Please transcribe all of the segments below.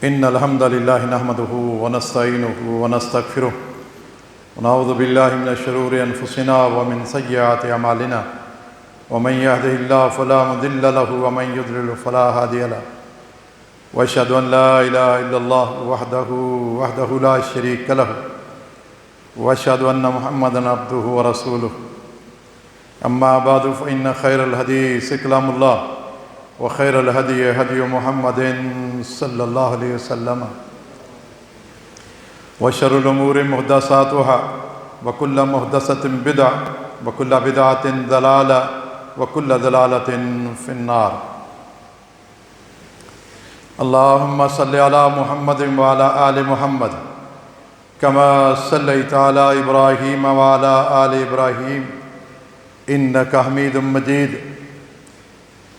إن الحمد لله نحمده ونستعينه ونستغفره ونعوذ بالله من شرور أنفسنا ومن سيئات أعمالنا ومن يهده الله فلا مضل له ومن يضلل فلا هادي له وأشهد أن لا إله إلا الله وحده لا شريك له وأشهد أن محمدا عبده ورسوله أما بعد فإن خير الحديث كلام الله وخير الهدي هدي محمد صلى الله عليه وسلم وشر الأمور محدثاتها وكل محدثة بدعة وكل بدعة ضلالة وكل ضلالة في النار. اللهم صل على محمد وعلى آل محمد كما صليت على إبراهيم وعلى آل إبراهيم إنك حميد مجيد.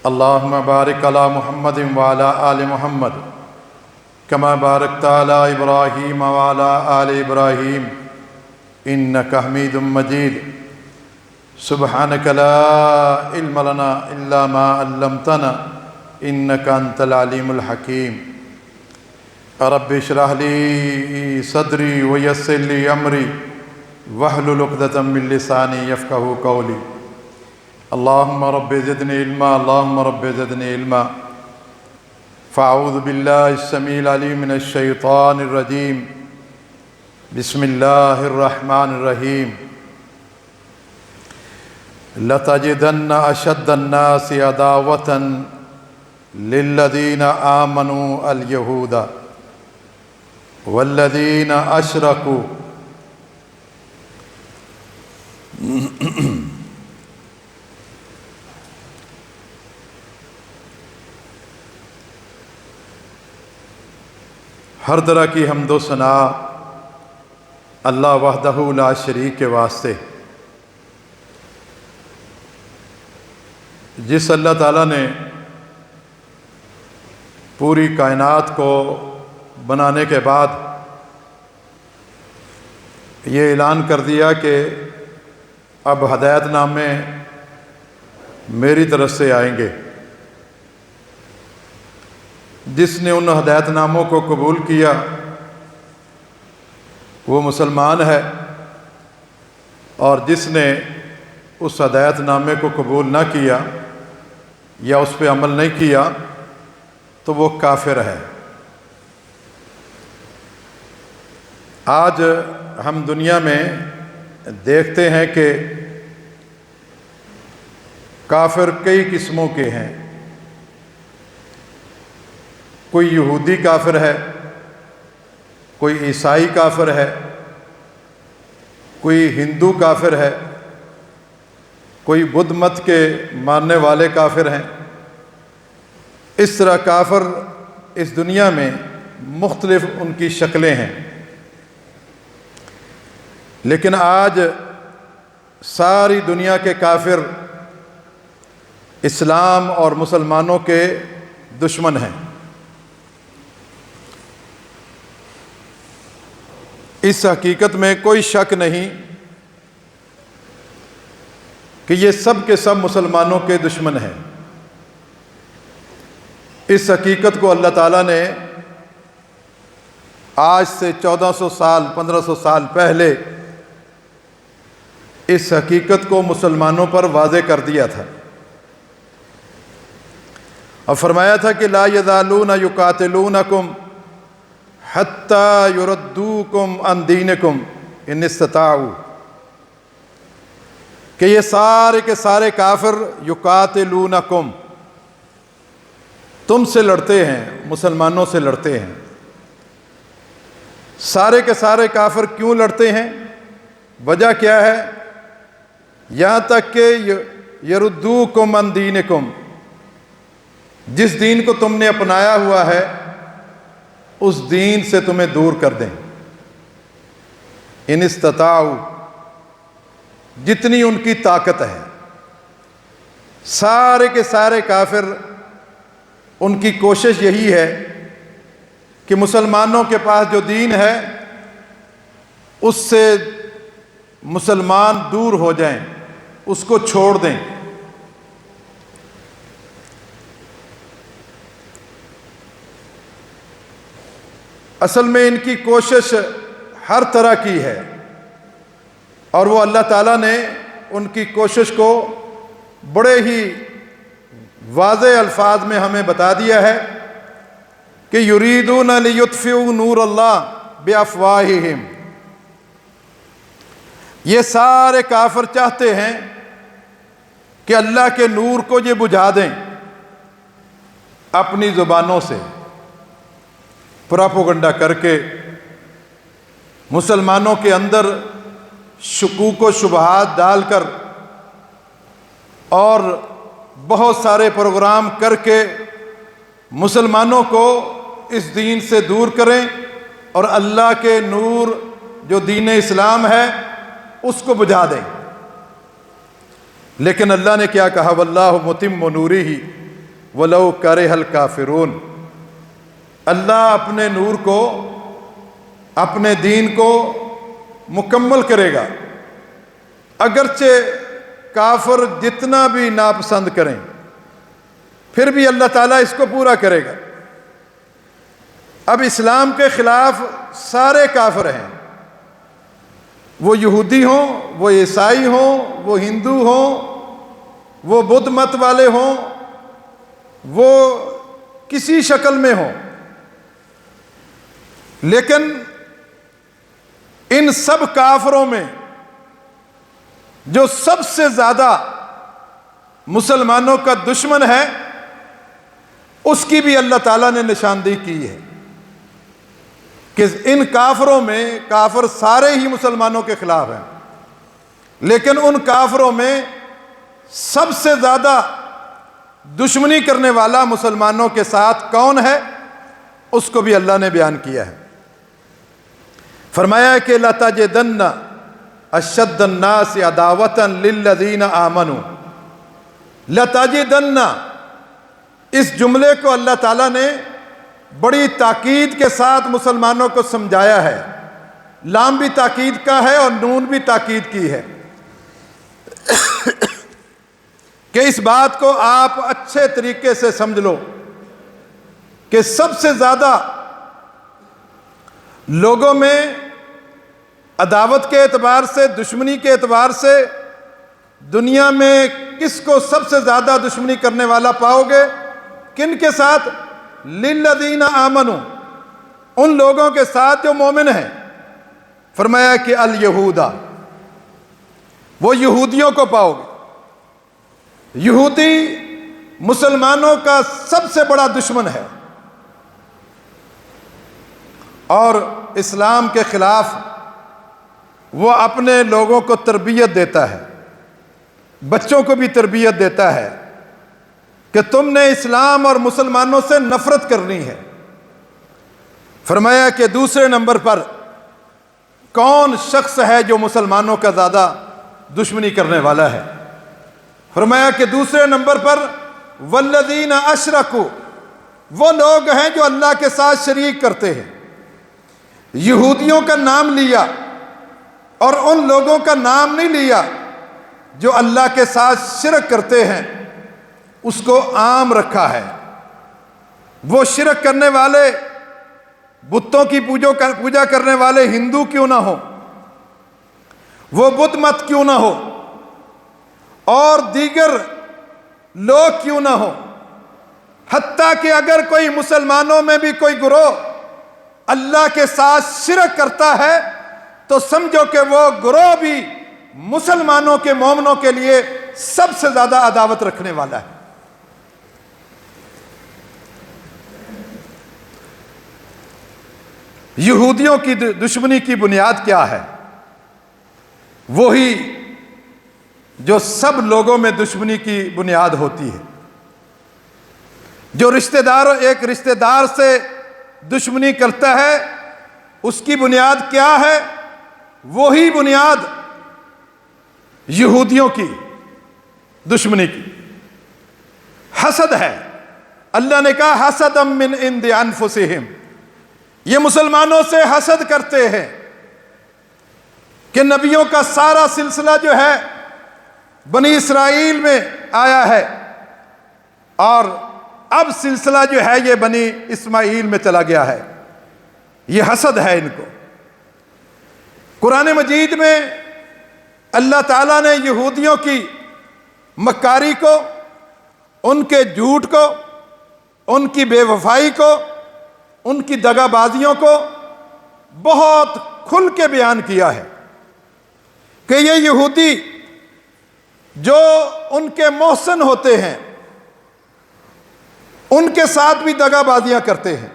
اللهم بارك على محمد وعلى آل محمد كما باركت على إبراهيم وعلى آل إبراهيم إنك حميد مجيد. سبحانك لا علم لنا إلا ما علمتنا إنك أنت العليم الحكيم. رب اشرح لي صدري ويسر لي أمري واحلل عقدة من لساني يفقهوا قولي. اللهم رب زدني علما اللهم رب زدني علما. فأعوذ بالله السميع العليم من الشيطان الرجيم. بسم الله الرحمن الرحيم. لتجدن أشد الناس عداوة للذين آمنوا اليهود والذين أشركوا ہر طرح کی حمد و ثنا اللہ وحدہ لا شریک کے واسطے، جس اللہ تعالیٰ نے پوری کائنات کو بنانے کے بعد یہ اعلان کر دیا کہ اب ہدایت نامے میری طرف سے آئیں گے. جس نے ان ہدایت ناموں کو قبول کیا وہ مسلمان ہے، اور جس نے اس ہدایت نامے کو قبول نہ کیا یا اس پہ عمل نہیں کیا تو وہ کافر ہے. آج ہم دنیا میں دیکھتے ہیں کہ کافر کئی قسموں کے ہیں. کوئی یہودی کافر ہے، کوئی عیسائی کافر ہے، کوئی ہندو کافر ہے، کوئی بدھ مت کے ماننے والے کافر ہیں. اس طرح کافر اس دنیا میں مختلف ان کی شکلیں ہیں. لیکن آج ساری دنیا کے کافر اسلام اور مسلمانوں کے دشمن ہیں. اس حقیقت میں کوئی شک نہیں کہ یہ سب کے سب مسلمانوں کے دشمن ہیں. اس حقیقت کو اللہ تعالیٰ نے آج سے 1400 سال 1500 سال پہلے اس حقیقت کو مسلمانوں پر واضح کر دیا تھا، اور فرمایا تھا کہ لا یزالون یقاتلونکم حتی یردوکم عن دینکم ان استطاعوا، کہ یہ سارے کے سارے کافر یقاتلونکم تم سے لڑتے ہیں، مسلمانوں سے لڑتے ہیں. سارے کے سارے کافر کیوں لڑتے ہیں؟ وجہ کیا ہے؟ یہاں تک کہ یردوکم عن دینکم، جس دین کو تم نے اپنایا ہوا ہے اس دین سے تمہیں دور کر دیں. ان استطاعوا، جتنی ان کی طاقت ہے. سارے کے سارے کافر ان کی کوشش یہی ہے کہ مسلمانوں کے پاس جو دین ہے اس سے مسلمان دور ہو جائیں، اس کو چھوڑ دیں. اصل میں ان کی کوشش ہر طرح کی ہے، اور وہ اللہ تعالیٰ نے ان کی کوشش کو بڑے ہی واضح الفاظ میں ہمیں بتا دیا ہے کہ یریدون لیطفئوا نور اللہ بافواہہم، یہ سارے کافر چاہتے ہیں کہ اللہ کے نور کو یہ بجھا دیں اپنی زبانوں سے، پراپوگنڈا کر کے مسلمانوں کے اندر شکوک و شبہات ڈال کر اور بہت سارے پروگرام کر کے مسلمانوں کو اس دین سے دور کریں اور اللہ کے نور جو دین اسلام ہے اس کو بجھا دیں۔ لیکن اللہ نے کیا کہا؟ واللہ متم نورہ ولو کرہ الکافرون، اللہ اپنے نور کو، اپنے دین کو مکمل کرے گا، اگرچہ کافر جتنا بھی ناپسند کریں پھر بھی اللہ تعالیٰ اس کو پورا کرے گا۔ اب اسلام کے خلاف سارے کافر ہیں، وہ یہودی ہوں، وہ عیسائی ہوں، وہ ہندو ہوں، وہ بدھ مت والے ہوں، وہ کسی شکل میں ہوں، لیکن ان سب کافروں میں جو سب سے زیادہ مسلمانوں کا دشمن ہے اس کی بھی اللہ تعالیٰ نے نشاندہی کی ہے کہ ان کافروں میں، کافر سارے ہی مسلمانوں کے خلاف ہیں، لیکن ان کافروں میں سب سے زیادہ دشمنی کرنے والا مسلمانوں کے ساتھ کون ہے اس کو بھی اللہ نے بیان کیا ہے۔ فرمایا کہ لَتَجِدَنَّ أَشَدَّ النَّاسِ عَدَاوَةً لِلَّذِينَ آمَنُوا، لَتَجِدَنَّ، اس جملے کو اللہ تعالیٰ نے بڑی تاکید کے ساتھ مسلمانوں کو سمجھایا ہے، لام بھی تاکید کا ہے اور نون بھی تاکید کی ہے کہ اس بات کو آپ اچھے طریقے سے سمجھ لو کہ سب سے زیادہ لوگوں میں عداوت کے اعتبار سے، دشمنی کے اعتبار سے دنیا میں کس کو سب سے زیادہ دشمنی کرنے والا پاؤ گے؟ کن کے ساتھ؟ للذین آمنوا، ان لوگوں کے ساتھ جو مومن ہیں۔ فرمایا کہ الیہودا، وہ یہودیوں کو پاؤ گے۔ یہودی مسلمانوں کا سب سے بڑا دشمن ہے اور اسلام کے خلاف وہ اپنے لوگوں کو تربیت دیتا ہے، بچوں کو بھی تربیت دیتا ہے کہ تم نے اسلام اور مسلمانوں سے نفرت کرنی ہے۔ فرمایا کہ دوسرے نمبر پر کون شخص ہے جو مسلمانوں کا زیادہ دشمنی کرنے والا ہے؟ فرمایا کہ دوسرے نمبر پر والذین اشرکوا، وہ لوگ ہیں جو اللہ کے ساتھ شریک کرتے ہیں۔ یہودیوں کا نام لیا اور ان لوگوں کا نام نہیں لیا جو اللہ کے ساتھ شرک کرتے ہیں، اس کو عام رکھا ہے۔ وہ شرک کرنے والے، بتوں کی پوجا کرنے والے ہندو کیوں نہ ہو، وہ بدھ مت کیوں نہ ہو، اور دیگر لوگ کیوں نہ ہو، حتیٰ کہ اگر کوئی مسلمانوں میں بھی کوئی گروہ اللہ کے ساتھ شرک کرتا ہے تو سمجھو کہ وہ گروہ بھی مسلمانوں کے، مومنوں کے لیے سب سے زیادہ عداوت رکھنے والا ہے۔ یہودیوں کی دشمنی کی بنیاد کیا ہے؟ وہی جو سب لوگوں میں دشمنی کی بنیاد ہوتی ہے۔ جو رشتہ دار ایک رشتہ دار سے دشمنی کرتا ہے اس کی بنیاد کیا ہے؟ وہی بنیاد یہودیوں کی دشمنی کی حسد ہے۔ اللہ نے کہا حسدا من عند انفسہم، یہ مسلمانوں سے حسد کرتے ہیں کہ نبیوں کا سارا سلسلہ جو ہے بنی اسرائیل میں آیا ہے اور اب سلسلہ جو ہے یہ بنی اسماعیل میں چلا گیا ہے۔ یہ حسد ہے ان کو۔ قرآن مجید میں اللہ تعالیٰ نے یہودیوں کی مکاری کو، ان کے جھوٹ کو، ان کی بے وفائی کو، ان کی دغا بازیوں کو بہت کھل کے بیان کیا ہے کہ یہ یہودی جو ان کے محسن ہوتے ہیں ان کے ساتھ بھی دغا بازیاں کرتے ہیں،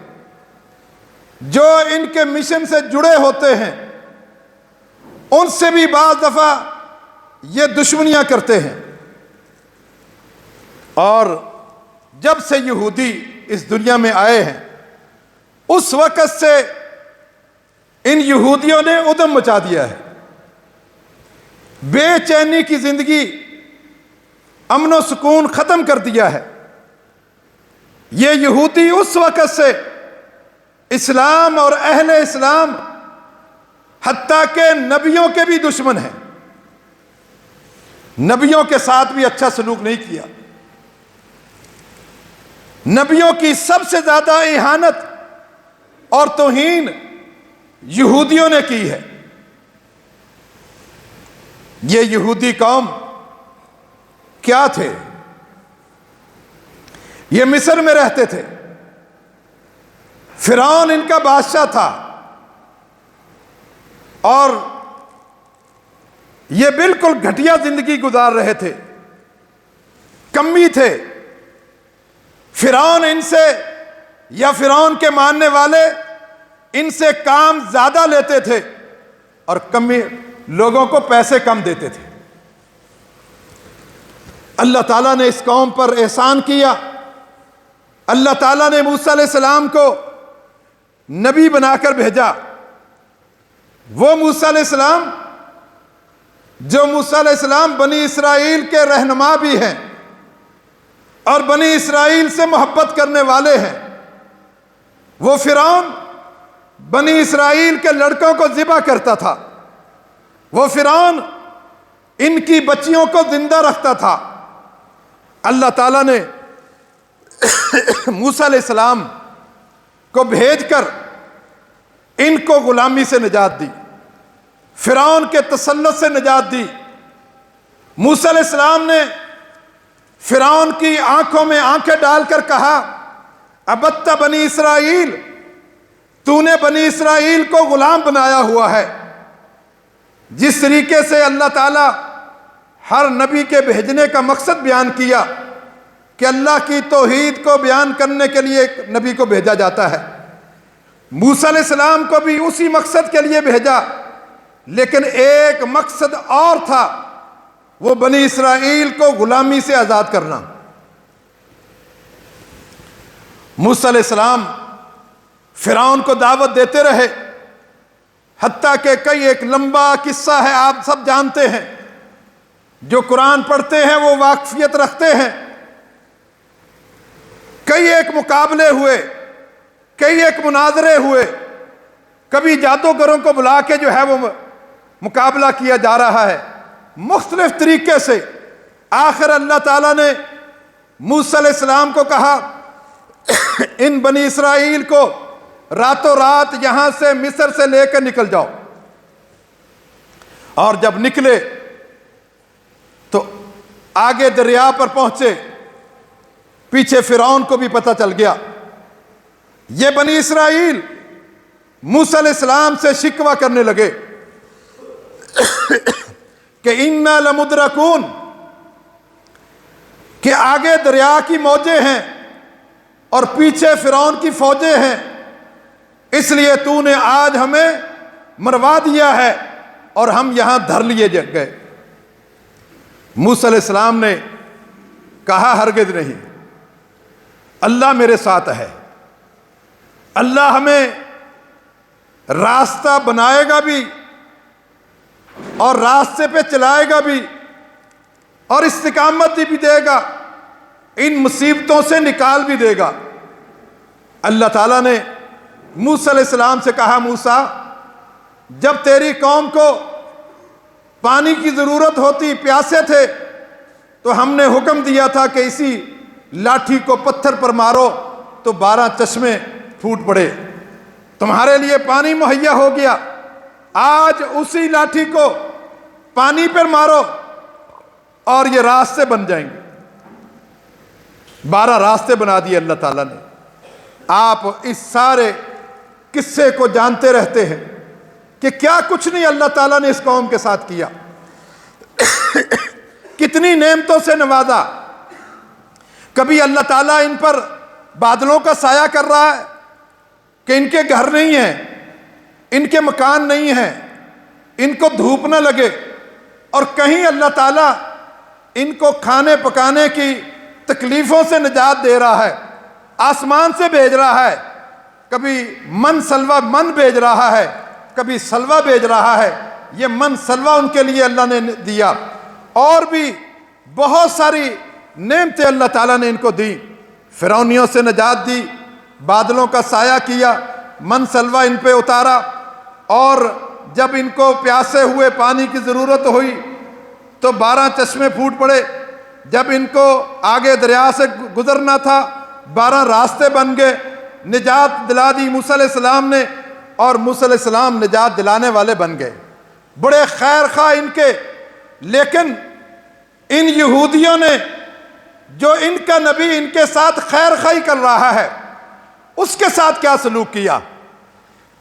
جو ان کے مشن سے جڑے ہوتے ہیں ان سے بھی بعض دفعہ یہ دشمنیاں کرتے ہیں۔ اور جب سے یہودی اس دنیا میں آئے ہیں اس وقت سے ان یہودیوں نے ادھم مچا دیا ہے، بے چینی کی زندگی، امن و سکون ختم کر دیا ہے۔ یہ یہودی اس وقت سے اسلام اور اہل اسلام حتیٰ کہ نبیوں کے بھی دشمن ہیں، نبیوں کے ساتھ بھی اچھا سلوک نہیں کیا، نبیوں کی سب سے زیادہ اہانت اور توہین یہودیوں نے کی ہے۔ یہ یہودی قوم کیا تھے؟ یہ مصر میں رہتے تھے، فرعون ان کا بادشاہ تھا، اور یہ بالکل گھٹیا زندگی گزار رہے تھے، کمی تھے۔ فرعون ان سے یا فرعون کے ماننے والے ان سے کام زیادہ لیتے تھے اور کمی لوگوں کو پیسے کم دیتے تھے۔ اللہ تعالیٰ نے اس قوم پر احسان کیا، اللہ تعالیٰ نے موسیٰ علیہ السلام کو نبی بنا کر بھیجا۔ وہ موسیٰ علیہ السلام جو موسیٰ علیہ السلام بنی اسرائیل کے رہنما بھی ہیں اور بنی اسرائیل سے محبت کرنے والے ہیں، وہ فرعون بنی اسرائیل کے لڑکوں کو ذبح کرتا تھا، وہ فرعون ان کی بچیوں کو زندہ رکھتا تھا۔ اللہ تعالیٰ نے موسیٰ علیہ السلام کو بھیج کر ان کو غلامی سے نجات دی، فرعون کے تسلط سے نجات دی۔ موسیٰ علیہ السلام نے فرعون کی آنکھوں میں آنکھیں ڈال کر کہا، ابت بنی اسرائیل، تو نے بنی اسرائیل کو غلام بنایا ہوا ہے۔ جس طریقے سے اللہ تعالیٰ ہر نبی کے بھیجنے کا مقصد بیان کیا کہ اللہ کی توحید کو بیان کرنے کے لیے ایک نبی کو بھیجا جاتا ہے، موسیٰ علیہ السلام کو بھی اسی مقصد کے لیے بھیجا، لیکن ایک مقصد اور تھا، وہ بنی اسرائیل کو غلامی سے آزاد کرنا۔ موسیٰ علیہ السلام فرعون کو دعوت دیتے رہے، حتیٰ کہ کئی ایک لمبا قصہ ہے، آپ سب جانتے ہیں، جو قرآن پڑھتے ہیں وہ واقفیت رکھتے ہیں۔ کئی ایک مقابلے ہوئے، کئی ایک مناظرے ہوئے، کبھی جادوگروں کو بلا کے جو ہے وہ مقابلہ کیا جا رہا ہے مختلف طریقے سے۔ آخر اللہ تعالیٰ نے موسیٰ علیہ السلام کو کہا، ان بنی اسرائیل کو راتوں رات یہاں سے مصر سے لے کر نکل جاؤ۔ اور جب نکلے تو آگے دریا پر پہنچے، پیچھے فرعون کو بھی پتہ چل گیا۔ یہ بنی اسرائیل موسیٰ علیہ السلام سے شکوہ کرنے لگے کہ اِنَّا لَمُدْرَكُونَ، کہ آگے دریا کی موجیں ہیں اور پیچھے فرعون کی فوجیں ہیں، اس لیے تو نے آج ہمیں مروا دیا ہے اور ہم یہاں دھر لیے گئے۔ موسیٰ علیہ السلام نے کہا، ہرگز نہیں، اللہ میرے ساتھ ہے، اللہ ہمیں راستہ بنائے گا بھی اور راستے پہ چلائے گا بھی اور استقامت بھی دے گا، ان مصیبتوں سے نکال بھی دے گا۔ اللہ تعالیٰ نے موسیٰ علیہ السلام سے کہا، موسیٰ، جب تیری قوم کو پانی کی ضرورت ہوتی، پیاسے تھے، تو ہم نے حکم دیا تھا کہ اسی لاٹھی کو پتھر پر مارو تو 12 چشمے پھوٹ پڑے، تمہارے لیے پانی مہیا ہو گیا، آج اسی لاٹھی کو پانی پر مارو اور یہ راستے بن جائیں گے۔ 12 راستے بنا دیے اللہ تعالیٰ نے۔ آپ اس سارے قصے کو جانتے رہتے ہیں کہ کیا کچھ نہیں اللہ تعالیٰ نے اس قوم کے ساتھ کیا، کتنی نعمتوں سے نوازا۔ کبھی اللہ تعالیٰ ان پر بادلوں کا سایہ کر رہا ہے کہ ان کے گھر نہیں ہیں، ان کے مکان نہیں ہیں، ان کو دھوپ نہ لگے، اور کہیں اللہ تعالیٰ ان کو کھانے پکانے کی تکلیفوں سے نجات دے رہا ہے، آسمان سے بھیج رہا ہے، کبھی من سلوہ من بھیج رہا ہے، کبھی سلوہ بھیج رہا ہے۔ یہ من سلوہ ان کے لیے اللہ نے دیا، اور بھی بہت ساری نعمتیں اللہ تعالیٰ نے ان کو دی۔ فرعونیوں سے نجات دی، بادلوں کا سایہ کیا، من سلوہ ان پہ اتارا، اور جب ان کو پیاسے ہوئے پانی کی ضرورت ہوئی تو 12 چشمے پھوٹ پڑے۔ جب ان کو آگے دریا سے گزرنا تھا 12 راستے بن گئے، نجات دلا دی موسیٰ علیہ السلام نے، اور موسیٰ علیہ السلام نجات دلانے والے بن گئے، بڑے خیر خواہ ان کے۔ لیکن ان یہودیوں نے جو ان کا نبی ان کے ساتھ خیر خواہی کر رہا ہے اس کے ساتھ کیا سلوک کیا،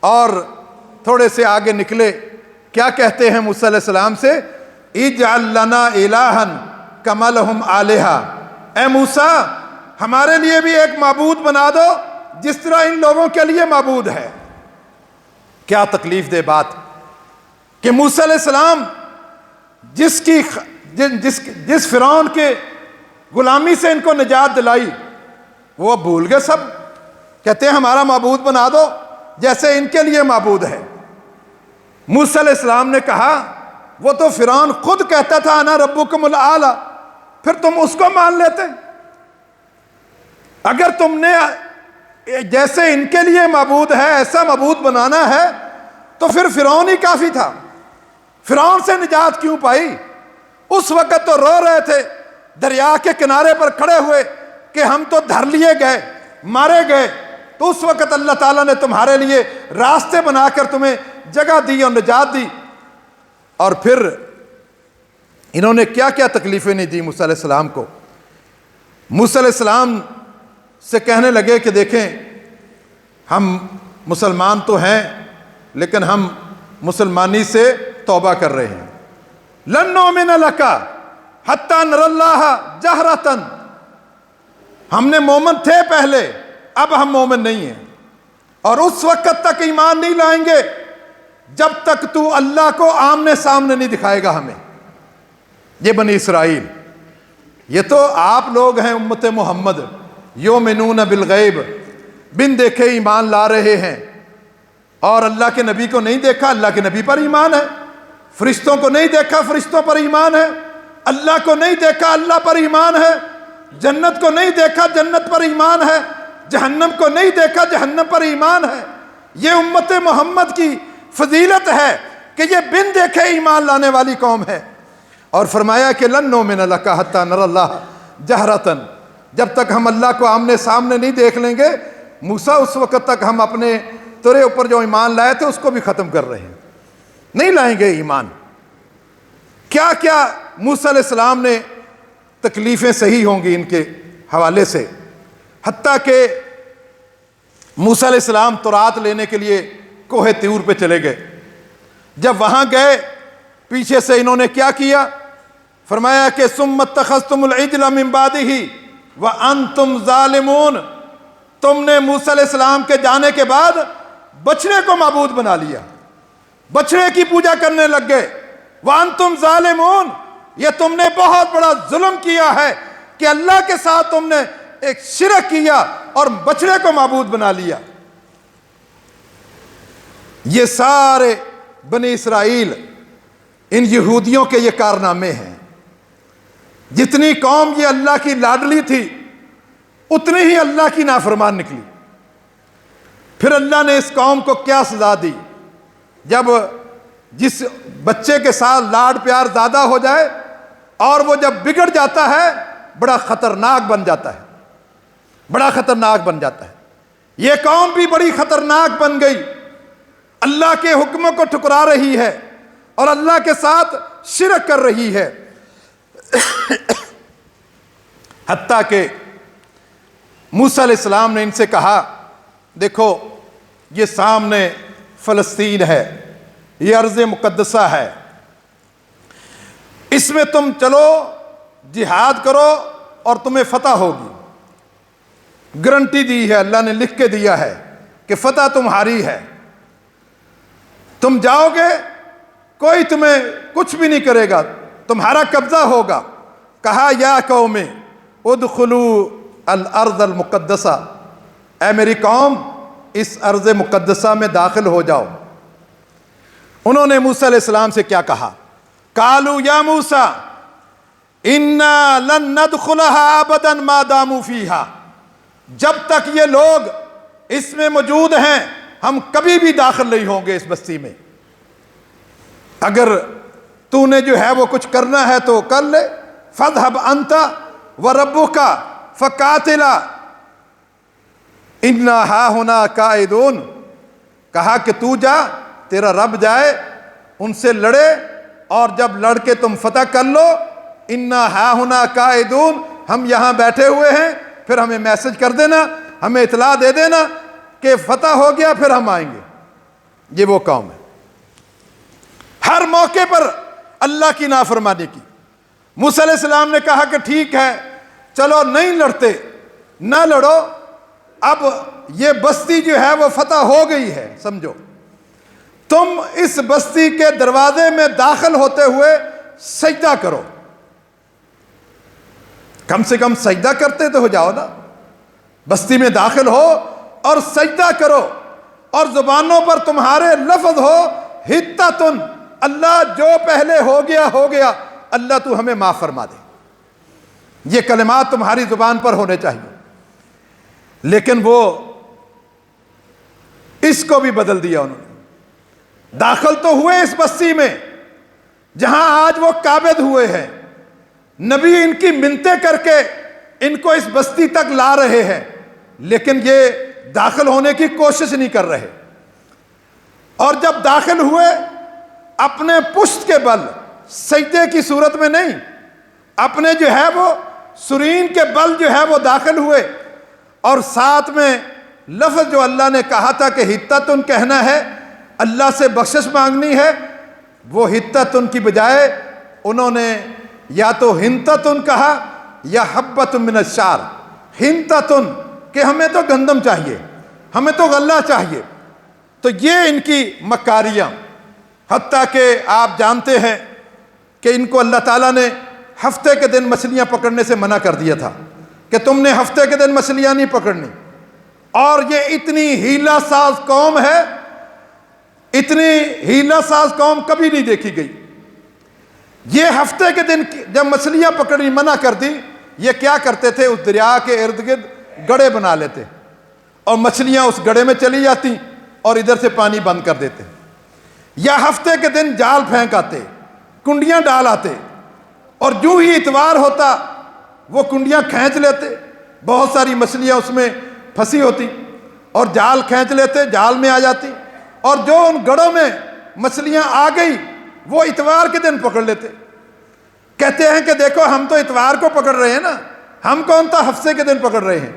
اور تھوڑے سے آگے نکلے، کیا کہتے ہیں موسیٰ علیہ السلام سے؟ اجعل لنا الہا کما لہم آلہہ، اے موسیٰ ہمارے لیے بھی ایک معبود بنا دو جس طرح ان لوگوں کے لیے معبود ہے۔ کیا تکلیف دہ بات کہ موسیٰ علیہ السلام جس فرعون کے غلامی سے ان کو نجات دلائی، وہ اب بھول گئے سب، کہتے ہیں ہمارا معبود بنا دو جیسے ان کے لیے معبود ہے۔ موسیٰ علیہ السلام نے کہا وہ تو فرعون خود کہتا تھا انا ربکم الاعلی، پھر تم اس کو مان لیتے؟ اگر تم نے جیسے ان کے لیے معبود ہے ایسا معبود بنانا ہے تو پھر فرعون ہی کافی تھا۔ فرعون سے نجات کیوں پائی؟ اس وقت تو رو رہے تھے دریا کے کنارے پر کھڑے ہوئے کہ ہم تو دھر لیے گئے، مارے گئے، تو اس وقت اللہ تعالیٰ نے تمہارے لیے راستے بنا کر تمہیں جگہ دی اور نجات دی۔ اور پھر انہوں نے کیا کیا تکلیفیں نہیں دی موسیٰ علیہ السلام کو۔ موسیٰ علیہ السلام سے کہنے لگے کہ دیکھیں ہم مسلمان تو ہیں لیکن ہم مسلمانی سے توبہ کر رہے ہیں۔ لن نؤمن لک حتی نری اللہ جہرۃ، ہم نے مومن تھے پہلے، اب ہم مومن نہیں ہیں، اور اس وقت تک ایمان نہیں لائیں گے جب تک تو اللہ کو آمنے سامنے نہیں دکھائے گا ہمیں۔ یہ بنی اسرائیل، یہ تو آپ لوگ ہیں امت محمد، یؤمنون بالغیب، بن دیکھے ایمان لا رہے ہیں، اور اللہ کے نبی کو نہیں دیکھا، اللہ کے نبی پر ایمان ہے، فرشتوں کو نہیں دیکھا، فرشتوں پر ایمان ہے، اللہ کو نہیں دیکھا، اللہ پر ایمان ہے، جنت کو نہیں دیکھا، جنت پر ایمان ہے، جہنم کو نہیں دیکھا، جہنم پر ایمان ہے۔ یہ امت محمد کی فضیلت ہے کہ یہ بن دیکھے ایمان لانے والی قوم ہے۔ اور فرمایا کہ لن نؤمن لک حتی نری اللہ جہرۃ، جب تک ہم اللہ کو آمنے سامنے نہیں دیکھ لیں گے موسیٰ، اس وقت تک ہم اپنے تیرے اوپر جو ایمان لائے تھے اس کو بھی ختم کر رہے ہیں، نہیں لائیں گے ایمان۔ کیا کیا موسیٰ علیہ السلام نے تکلیفیں صحیح ہوں گی ان کے حوالے سے، حتیٰ کہ موسیٰ علیہ السلام تورات لینے کے لیے کوہ طور پہ چلے گئے۔ جب وہاں گئے پیچھے سے انہوں نے کیا کیا؟ فرمایا کہ ثم اتخذتم العجل من بعدہ وانتم ظالمون، تم نے موسیٰ علیہ السلام کے جانے کے بعد بچڑے کو معبود بنا لیا، بچڑے کی پوجا کرنے لگ گئے۔ وانتم ظالمون، یہ تم نے بہت بڑا ظلم کیا ہے کہ اللہ کے ساتھ تم نے ایک شرک کیا اور بچڑے کو معبود بنا لیا۔ یہ سارے بنی اسرائیل، ان یہودیوں کے یہ کارنامے ہیں۔ جتنی قوم یہ اللہ کی لاڈلی تھی اتنی ہی اللہ کی نافرمان نکلی۔ پھر اللہ نے اس قوم کو کیا سزا دی؟ جب جس بچے کے ساتھ لاڈ پیار زیادہ ہو جائے اور وہ جب بگڑ جاتا ہے بڑا خطرناک بن جاتا ہے، بڑا خطرناک بن جاتا ہے۔ یہ قوم بھی بڑی خطرناک بن گئی۔ اللہ کے حکموں کو ٹھکرا رہی ہے اور اللہ کے ساتھ شرک کر رہی ہے، حتیٰ کہ موسیٰ علیہ السلام نے ان سے کہا دیکھو یہ سامنے فلسطین ہے، یہ ارض مقدسہ ہے، اس میں تم چلو جہاد کرو اور تمہیں فتح ہوگی، گارنٹی دی ہے، اللہ نے لکھ کے دیا ہے کہ فتح تمہاری ہے، تم جاؤ گے کوئی تمہیں کچھ بھی نہیں کرے گا، تمہارا قبضہ ہوگا۔ کہا یا قوم ادخلوا الارض المقدسہ، اے میری قوم اس ارض مقدسہ میں داخل ہو جاؤ۔ انہوں نے موسیٰ علیہ السلام سے کیا کہا؟ قالوا یا موسیٰ انا لن ندخلها ابدا ما داموا فیہا، جب تک یہ لوگ اس میں موجود ہیں ہم کبھی بھی داخل نہیں ہوں گے اس بستی میں، اگر تو نے جو ہے وہ کچھ کرنا ہے تو کر لے، فاذهب انت وربک فقاتلا انا ہاہنا قاعدون، کہا کہ تو جا، تیرا رب جائے، ان سے لڑے، اور جب لڑ کے تم فتح کر لو، انا ہاہنا قاعدون، ہم یہاں بیٹھے ہوئے ہیں، پھر ہمیں میسج کر دینا، ہمیں اطلاع دے دینا کہ فتح ہو گیا، پھر ہم آئیں گے۔ یہ وہ قوم ہے، ہر موقع پر اللہ کی نافرمانی کی۔ موسیٰ علیہ السلام نے کہا کہ ٹھیک ہے چلو نہیں لڑتے، نہ لڑو، اب یہ بستی جو ہے وہ فتح ہو گئی ہے، سمجھو، تم اس بستی کے دروازے میں داخل ہوتے ہوئے سجدہ کرو، کم سے کم سجدہ کرتے تو ہو جاؤ نا، بستی میں داخل ہو اور سجدہ کرو، اور زبانوں پر تمہارے لفظ ہو حتتن، اللہ جو پہلے ہو گیا، اللہ تو ہمیں معاف فرما دے، یہ کلمات تمہاری زبان پر ہونے چاہیے۔ لیکن وہ اس کو بھی بدل دیا انہوں نے، داخل تو ہوئے اس بستی میں جہاں آج وہ قابض ہوئے ہیں، نبی ان کی منتیں کر کے ان کو اس بستی تک لا رہے ہیں، لیکن یہ داخل ہونے کی کوشش نہیں کر رہے، اور جب داخل ہوئے اپنے پشت کے بل، سجدے کی صورت میں نہیں، اپنے جو ہے وہ سرین کے بل جو ہے وہ داخل ہوئے، اور ساتھ میں لفظ جو اللہ نے کہا تھا کہ حتتن کہنا ہے، اللہ سے بخشش مانگنی ہے، وہ حتتن کی بجائے انہوں نے یا تو ہنتتن کہا یا حبۃ من الشعر، ہنتتن کہ ہمیں تو گندم چاہیے، ہمیں تو غلہ چاہیے۔ تو یہ ان کی مکاریاں، حتیٰ کہ آپ جانتے ہیں کہ ان کو اللہ تعالیٰ نے ہفتے کے دن مچھلیاں پکڑنے سے منع کر دیا تھا کہ تم نے ہفتے کے دن مچھلیاں نہیں پکڑنی، اور یہ اتنی ہیلہ ساز قوم ہے، اتنی ہیلہ ساز قوم کبھی نہیں دیکھی گئی۔ یہ ہفتے کے دن جب مچھلیاں پکڑنی منع کر دی، یہ کیا کرتے تھے، اس دریا کے ارد گرد گڑھے بنا لیتے اور مچھلیاں اس گڑھے میں چلی جاتی اور ادھر سے پانی بند کر دیتے، یا ہفتے کے دن جال پھینک آتے، کنڈیاں ڈال آتے، اور جو ہی اتوار ہوتا وہ کنڈیاں کھینچ لیتے، بہت ساری مچھلیاں اس میں پھنسی ہوتی، اور جال کھینچ لیتے، جال میں آ جاتی، اور جو ان گڑھوں میں مچھلیاں آ گئی وہ اتوار کے دن پکڑ لیتے۔ کہتے ہیں کہ دیکھو ہم تو اتوار کو پکڑ رہے ہیں نا، ہم کون تا ہفتے کے دن پکڑ رہے ہیں۔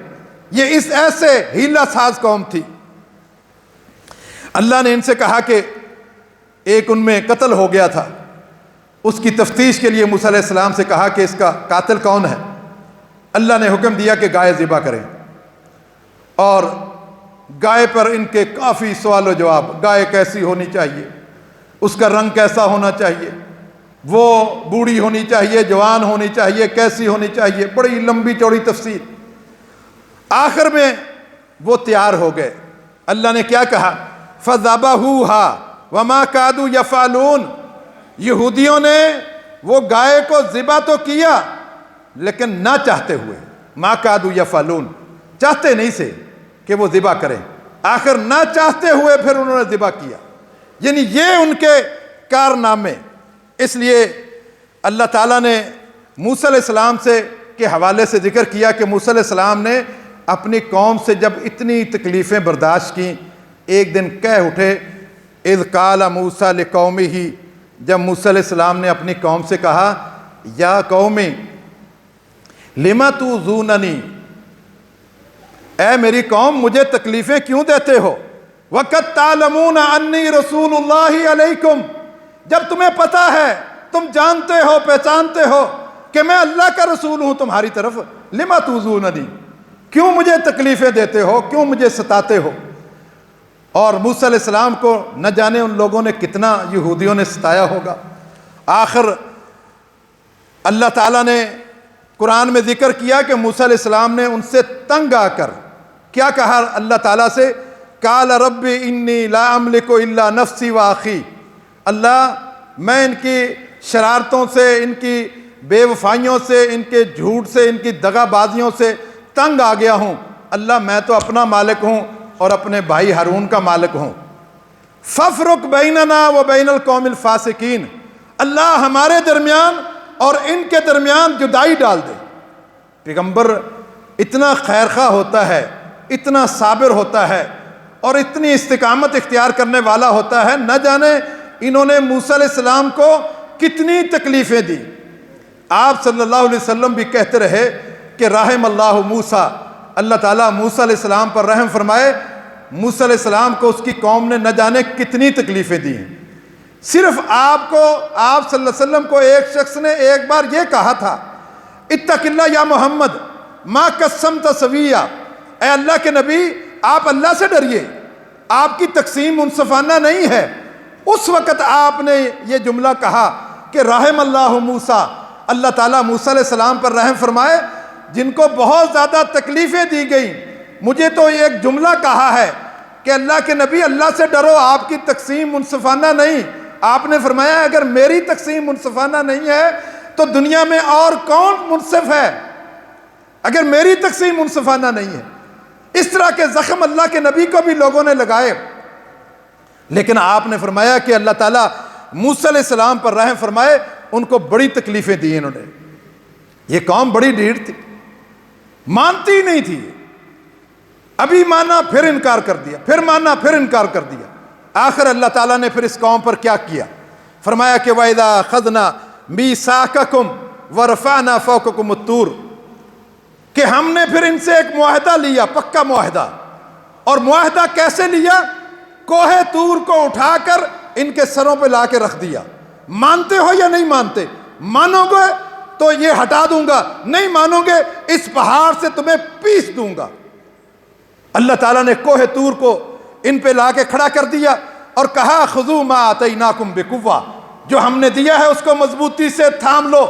یہ اس ایسے ہیلہ ساز قوم تھی۔ اللہ نے ان سے کہا کہ ایک ان میں قتل ہو گیا تھا، اس کی تفتیش کے لیے موسیٰ علیہ السلام سے کہا کہ اس کا قاتل کون ہے۔ اللہ نے حکم دیا کہ گائے ذبح کریں، اور گائے پر ان کے کافی سوال و جواب، گائے کیسی ہونی چاہیے، اس کا رنگ کیسا ہونا چاہیے، وہ بوڑھی ہونی چاہیے، جوان ہونی چاہیے، کیسی ہونی چاہیے، بڑی لمبی چوڑی تفصیل۔ آخر میں وہ تیار ہو گئے۔ اللہ نے کیا کہا، فَذَبَحُوهَا وَمَا كَادُوا يَفْعَلُونَ، یہودیوں نے وہ گائے کو ذبح تو کیا لیکن نہ چاہتے ہوئے، مَا كَادُوا يَفْعَلُونَ، چاہتے نہیں سے کہ وہ ذبح کریں، آخر نہ چاہتے ہوئے پھر انہوں نے ذبح کیا۔ یعنی یہ ان کے کارنامے۔ اس لیے اللہ تعالیٰ نے موسیٰ علیہ السلام کے حوالے سے ذکر کیا کہ موسیٰ علیہ السلام نے اپنی قوم سے جب اتنی تکلیفیں برداشت کیں، ایک دن کہہ اٹھے، اذ قال موسیٰ لقومہ، جب موسیٰ علیہ السلام نے اپنی قوم سے کہا یا قوم لم تؤذوننی، اے میری قوم مجھے تکلیفیں کیوں دیتے ہو، وقد تعلمون انی رسول اللہ علیکم، جب تمہیں پتہ ہے، تم جانتے ہو پہچانتے ہو کہ میں اللہ کا رسول ہوں تمہاری طرف، لم تؤذوننی، کیوں مجھے تکلیفیں دیتے ہو، کیوں مجھے ستاتے ہو۔ اور موسیٰ علیہ السلام کو نہ جانے ان لوگوں نے کتنا یہودیوں نے ستایا ہوگا۔ آخر اللہ تعالیٰ نے قرآن میں ذکر کیا کہ موسیٰ علیہ السلام نے ان سے تنگ آ کر کیا کہا اللہ تعالیٰ سے، قال رب انی لا املک الا نفسی و اخی، اللہ میں ان کی شرارتوں سے، ان کی بے وفائیوں سے، ان کے جھوٹ سے، ان کی دغا بازیوں سے تنگ آ گیا ہوں، اللہ میں تو اپنا مالک ہوں اور اپنے بھائی ہارون کا مالک ہوں، فافرق بیننا و بین القوم الفاسقین، اللہ ہمارے درمیان اور ان کے درمیان جدائی ڈال دے۔ پیغمبر اتنا خیرخواہ ہوتا ہے، اتنا صابر ہوتا ہے اور اتنی استقامت اختیار کرنے والا ہوتا ہے، نہ جانے انہوں نے موسیٰ علیہ السلام کو کتنی تکلیفیں دی۔ آپ صلی اللہ علیہ وسلم بھی کہتے رہے کہ رحم اللہ موسیٰ، اللہ تعالیٰ موسیٰ علیہ السلام پر رحم فرمائے، موسیٰ علیہ السلام کو اس کی قوم نے نہ جانے کتنی تکلیفیں دی ہیں۔ صرف آپ صلی اللہ علیہ وسلم کو ایک شخص نے ایک بار یہ کہا تھا، اتق اللہ یا محمد ما قسمت سویہ، اے اللہ کے نبی آپ اللہ سے ڈریے، آپ کی تقسیم منصفانہ نہیں ہے۔ اس وقت آپ نے یہ جملہ کہا کہ رحم اللہ موسیٰ، اللہ تعالیٰ موسیٰ علیہ السلام پر رحم فرمائے جن کو بہت زیادہ تکلیفیں دی گئیں۔ مجھے تو ایک جملہ کہا ہے کہ اللہ کے نبی اللہ سے ڈرو، آپ کی تقسیم منصفانہ نہیں۔ آپ نے فرمایا اگر میری تقسیم منصفانہ نہیں ہے تو دنیا میں اور کون منصف ہے، اگر میری تقسیم منصفانہ نہیں ہے۔ اس طرح کے زخم اللہ کے نبی کو بھی لوگوں نے لگائے، لیکن آپ نے فرمایا کہ اللہ تعالیٰ موسیٰ علیہ السلام پر رحم فرمائے، ان کو بڑی تکلیفیں دی انہوں نے۔ یہ قوم بڑی ڈھیڑ تھی، مانتی نہیں تھی، ابھی مانا پھر انکار کر دیا، پھر مانا پھر انکار کر دیا۔ آخر اللہ تعالیٰ نے پھر اس قوم پر کیا کیا، فرمایا کہ وَإِذَا أَخَذْنَا مِيثَاقَكُمْ وَرَفَعْنَا فَوْقَكُمُ الطُّورَ، کہ ہم نے پھر ان سے ایک معاہدہ لیا، پکا معاہدہ۔ اور معاہدہ کیسے لیا؟ کوہ طور کو اٹھا کر ان کے سروں پہ لا کے رکھ دیا۔ مانتے ہو یا نہیں مانتے؟ مانو گے تو یہ ہٹا دوں گا، نہیں مانو گے اس پہاڑ سے تمہیں پیس دوں گا۔ اللہ تعالیٰ نے کوہ طور کو ان پہ لا کے کھڑا کر دیا اور کہا خذوا ما آتیناکم بقوہ، جو ہم نے دیا ہے اس کو مضبوطی سے تھام لو۔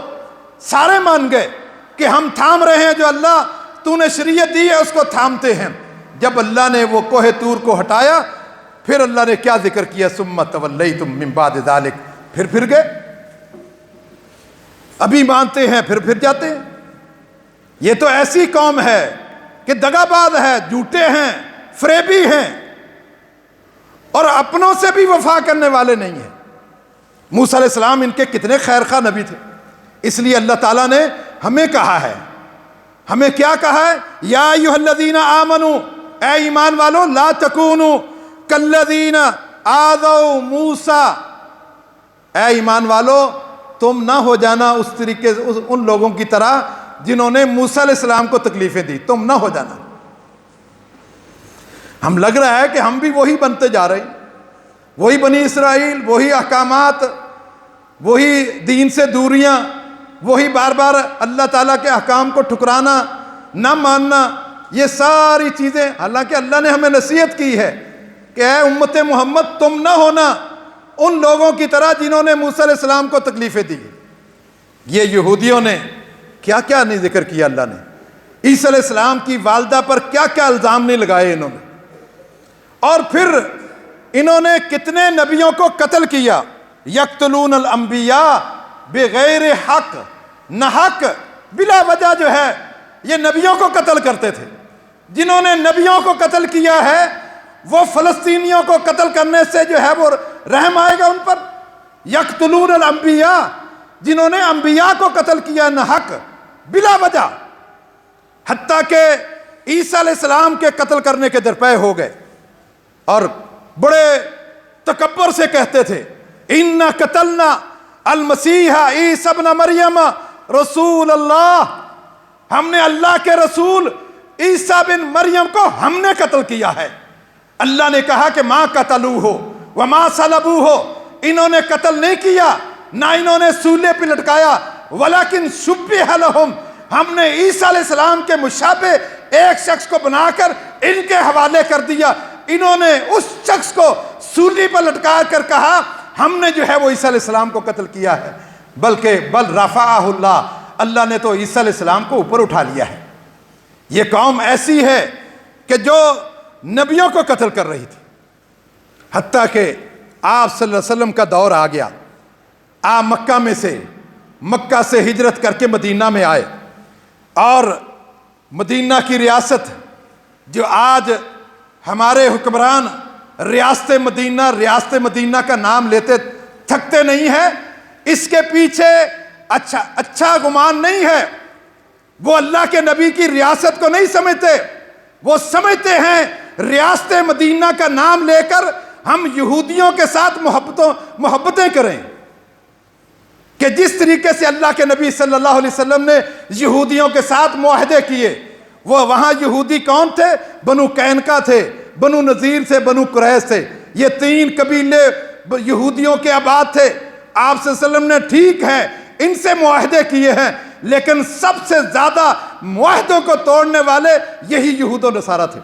سارے مان گئے کہ ہم تھام رہے ہیں، جو اللہ تو نے شریعت دی ہے اس کو تھامتے ہیں۔ جب اللہ نے وہ کوہ طور کو ہٹایا، پھر اللہ نے کیا ذکر کیا، ثم تولیتم من بعد ذلک، پھر گئے، ابھی مانتے ہیں پھر جاتے ہیں۔ یہ تو ایسی قوم ہے کہ دغاباز ہے، جھوٹے ہیں، فریبی ہیں اور اپنوں سے بھی وفا کرنے والے نہیں ہیں۔ موسیٰ علیہ السلام ان کے کتنے خیرخواہ نبی تھے، اس لیے اللہ تعالیٰ نے ہمیں کہا ہے، ہمیں کیا کہا ہے، یا ایھا الذین آمنوا، اے ایمان والو، لا تکونوا کالذین آذوا موسیٰ، اے ایمان والو تم نہ ہو جانا اس طریقے ان لوگوں کی طرح جنہوں نے موسیٰ علیہ السلام کو تکلیفیں دی، تم نہ ہو جانا۔ ہم لگ رہا ہے کہ ہم بھی وہی بنتے جا رہے ہیں، وہی بنی اسرائیل، وہی احکامات، وہی دین سے دوریاں، وہی بار بار اللہ تعالیٰ کے احکام کو ٹھکرانا، نہ ماننا، یہ ساری چیزیں، حالانکہ اللہ نے ہمیں نصیحت کی ہے کہ اے امت محمد تم نہ ہونا ان لوگوں کی طرح جنہوں نے موسیٰ علیہ السلام کو تکلیفیں دی۔ یہ یہودیوں نے کیا کیا نہیں ذکر کیا اللہ نے، عیسیٰ علیہ السلام کی والدہ پر کیا کیا الزام نہیں لگائے انہوں نے، اور پھر انہوں نے کتنے نبیوں کو قتل کیا۔ یقتلون الانبیاء بغیر حق، نہ حق بلا وجہ جو ہے یہ نبیوں کو قتل کرتے تھے۔ جنہوں نے نبیوں کو قتل کیا ہے وہ فلسطینیوں کو قتل کرنے سے جو ہے وہ رحم آئے گا ان پر؟ یقتلون الانبیاء، جنہوں نے انبیاء کو قتل کیا نہ حق بلا وجہ، حتیٰ کہ عیسیٰ علیہ السلام کے قتل کرنے کے درپے ہو گئے اور بڑے تکبر سے کہتے تھے اِنَّا قَتَلْنَا الْمَسِيحَ عِيسَى ابْنَ مَرْيَمَ رسول اللہ، ہم نے اللہ کے رسول عیسیٰ بن مریم کو ہم نے قتل کیا ہے۔ اللہ نے کہا کہ مَا قَتَلُوهُ وَمَا صَلَبُوهُ، انہوں نے قتل نہیں کیا، نہ انہوں نے سولے پہ لٹکایا، وَلَكِنْ شُبِّهَ لَهُمْ، ہم نے عیسیٰ علیہ السلام کے مشابہ ایک شخص کو بنا کر ان کے حوالے کر دیا۔ انہوں نے اس شخص کو سولی پر لٹکا کر کہا ہم نے جو ہے وہ عیسیٰ علیہ السلام کو قتل کیا ہے، بلکہ بل رفعہ اللہ، اللہ نے تو عیسیٰ علیہ السلام کو اوپر اٹھا لیا ہے۔ یہ قوم ایسی ہے کہ جو نبیوں کو قتل کر رہی تھی، حتیٰ کہ آپ صلی اللہ علیہ وسلم کا دور آ گیا، آپ مکہ سے ہجرت کر کے مدینہ میں آئے، اور مدینہ کی ریاست جو آج ہمارے حکمران ریاست مدینہ کا نام لیتے تھکتے نہیں ہیں، اس کے پیچھے اچھا گمان نہیں ہے۔ وہ اللہ کے نبی کی ریاست کو نہیں سمجھتے، وہ سمجھتے ہیں ریاست مدینہ کا نام لے کر ہم یہودیوں کے ساتھ محبتیں کریں، کہ جس طریقے سے اللہ کے نبی صلی اللہ علیہ وسلم نے یہودیوں کے ساتھ معاہدے کیے۔ وہ وہاں یہودی کون تھے؟ بنو قینقاع تھے، بنو نذیر تھے، بنو قریظ تھے، یہ 3 قبیلے یہودیوں کے آباد تھے۔ آپ صلی اللہ علیہ وسلم نے ٹھیک ہے ان سے معاہدے کیے ہیں، لیکن سب سے زیادہ معاہدوں کو توڑنے والے یہی یہود و نصارہ تھے۔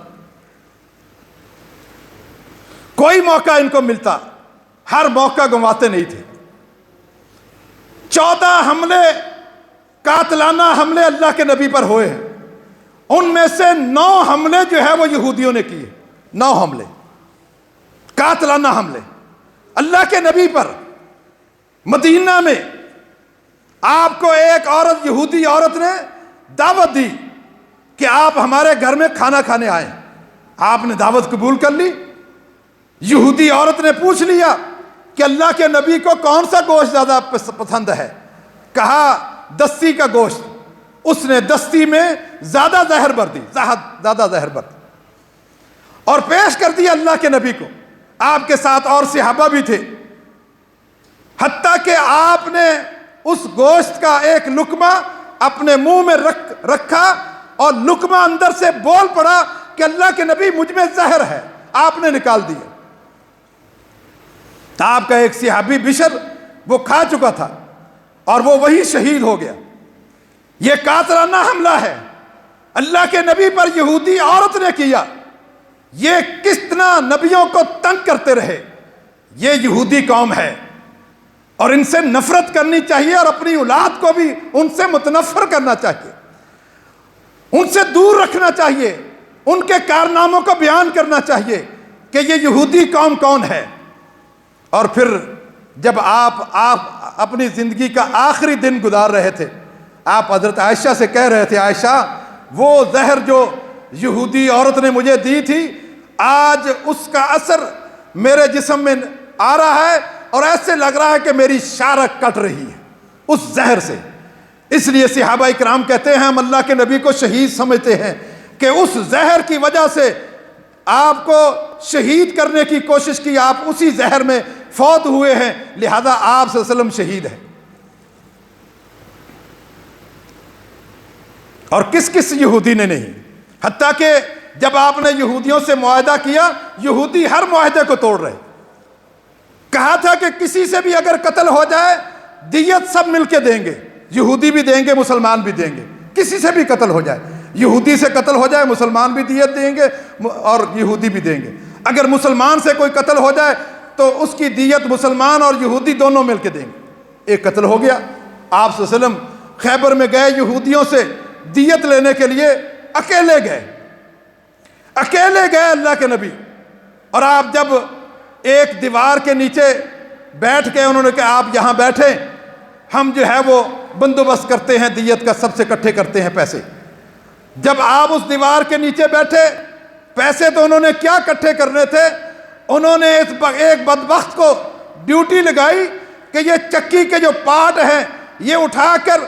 کوئی موقع ان کو ملتا، ہر موقع گنواتے نہیں تھے۔ 14 حملے، قاتلانہ حملے اللہ کے نبی پر ہوئے ہیں، ان میں سے 9 حملے جو ہے وہ یہودیوں نے کیے، 9 حملے، قاتلانہ حملے اللہ کے نبی پر۔ مدینہ میں آپ کو ایک عورت، یہودی عورت نے دعوت دی کہ آپ ہمارے گھر میں کھانا کھانے آئیں، آپ نے دعوت قبول کر لی۔ یہودی عورت نے پوچھ لیا کہ اللہ کے نبی کو کون سا گوشت زیادہ پسند ہے؟ کہا دستی کا گوشت۔ اس نے دستی میں زیادہ زہر بھر دی، زیادہ زہر بھر دی، اور پیش کر دیا اللہ کے نبی کو۔ آپ کے ساتھ اور صحابہ بھی تھے، حتیٰ کہ آپ نے اس گوشت کا ایک لقمہ اپنے منہ میں رکھا، اور لقمہ اندر سے بول پڑا کہ اللہ کے نبی مجھ میں زہر ہے، آپ نے نکال دیا۔ آپ کا ایک صحابی بشر وہ کھا چکا تھا، اور وہ وہی شہید ہو گیا۔ یہ قاتلانہ حملہ ہے اللہ کے نبی پر یہودی عورت نے کیا۔ یہ کتنا نبیوں کو تنگ کرتے رہے، یہ یہودی قوم ہے، اور ان سے نفرت کرنی چاہیے، اور اپنی اولاد کو بھی ان سے متنفر کرنا چاہیے، ان سے دور رکھنا چاہیے، ان کے کارناموں کو بیان کرنا چاہیے کہ یہ یہودی قوم کون ہے۔ اور پھر جب آپ اپنی زندگی کا آخری دن گزار رہے تھے، آپ حضرت عائشہ سے کہہ رہے تھے، عائشہ وہ زہر جو یہودی عورت نے مجھے دی تھی، آج اس کا اثر میرے جسم میں آ رہا ہے، اور ایسے لگ رہا ہے کہ میری شارک کٹ رہی ہے اس زہر سے۔ اس لیے صحابہ اکرام کہتے ہیں ہم اللہ کے نبی کو شہید سمجھتے ہیں کہ اس زہر کی وجہ سے آپ کو شہید کرنے کی کوشش کی، آپ اسی زہر میں فوت ہوئے ہیں، لہذا آپ صلی اللہ علیہ وسلم شہید ہیں۔ اور کس یہودی نے نہیں، حتیٰ کہ جب آپ نے یہودیوں سے معاہدہ کیا، یہودی ہر معاہدے کو توڑ رہے۔ کہا تھا کہ کسی سے بھی اگر قتل ہو جائے دیت سب مل کے دیں گے، یہودی بھی دیں گے، مسلمان بھی دیں گے، کسی سے بھی قتل ہو جائے، یہودی سے قتل ہو جائے مسلمان بھی دیت دیں گے اور یہودی بھی دیں گے، اگر مسلمان سے کوئی قتل ہو جائے تو اس کی دیت مسلمان اور یہودی دونوں مل کے دیں گے۔ ایک قتل ہو گیا، آپ صلی اللہ علیہ وسلم خیبر میں گئے یہودیوں سے دیت لینے کے لیے، اکیلے گئے اللہ کے نبی، اور آپ جب ایک دیوار کے نیچے بیٹھ کے انہوں نے کہا آپ یہاں بیٹھیں، ہم جو ہے وہ بندوبست کرتے ہیں دیت کا، سب سے اکٹھے کرتے ہیں پیسے۔ جب آپ اس دیوار کے نیچے بیٹھے، پیسے تو انہوں نے کیا اکٹھے کرنے تھے، انہوں نے ایک بدبخت کو ڈیوٹی لگائی کہ یہ چکی کے جو پارٹ ہیں یہ اٹھا کر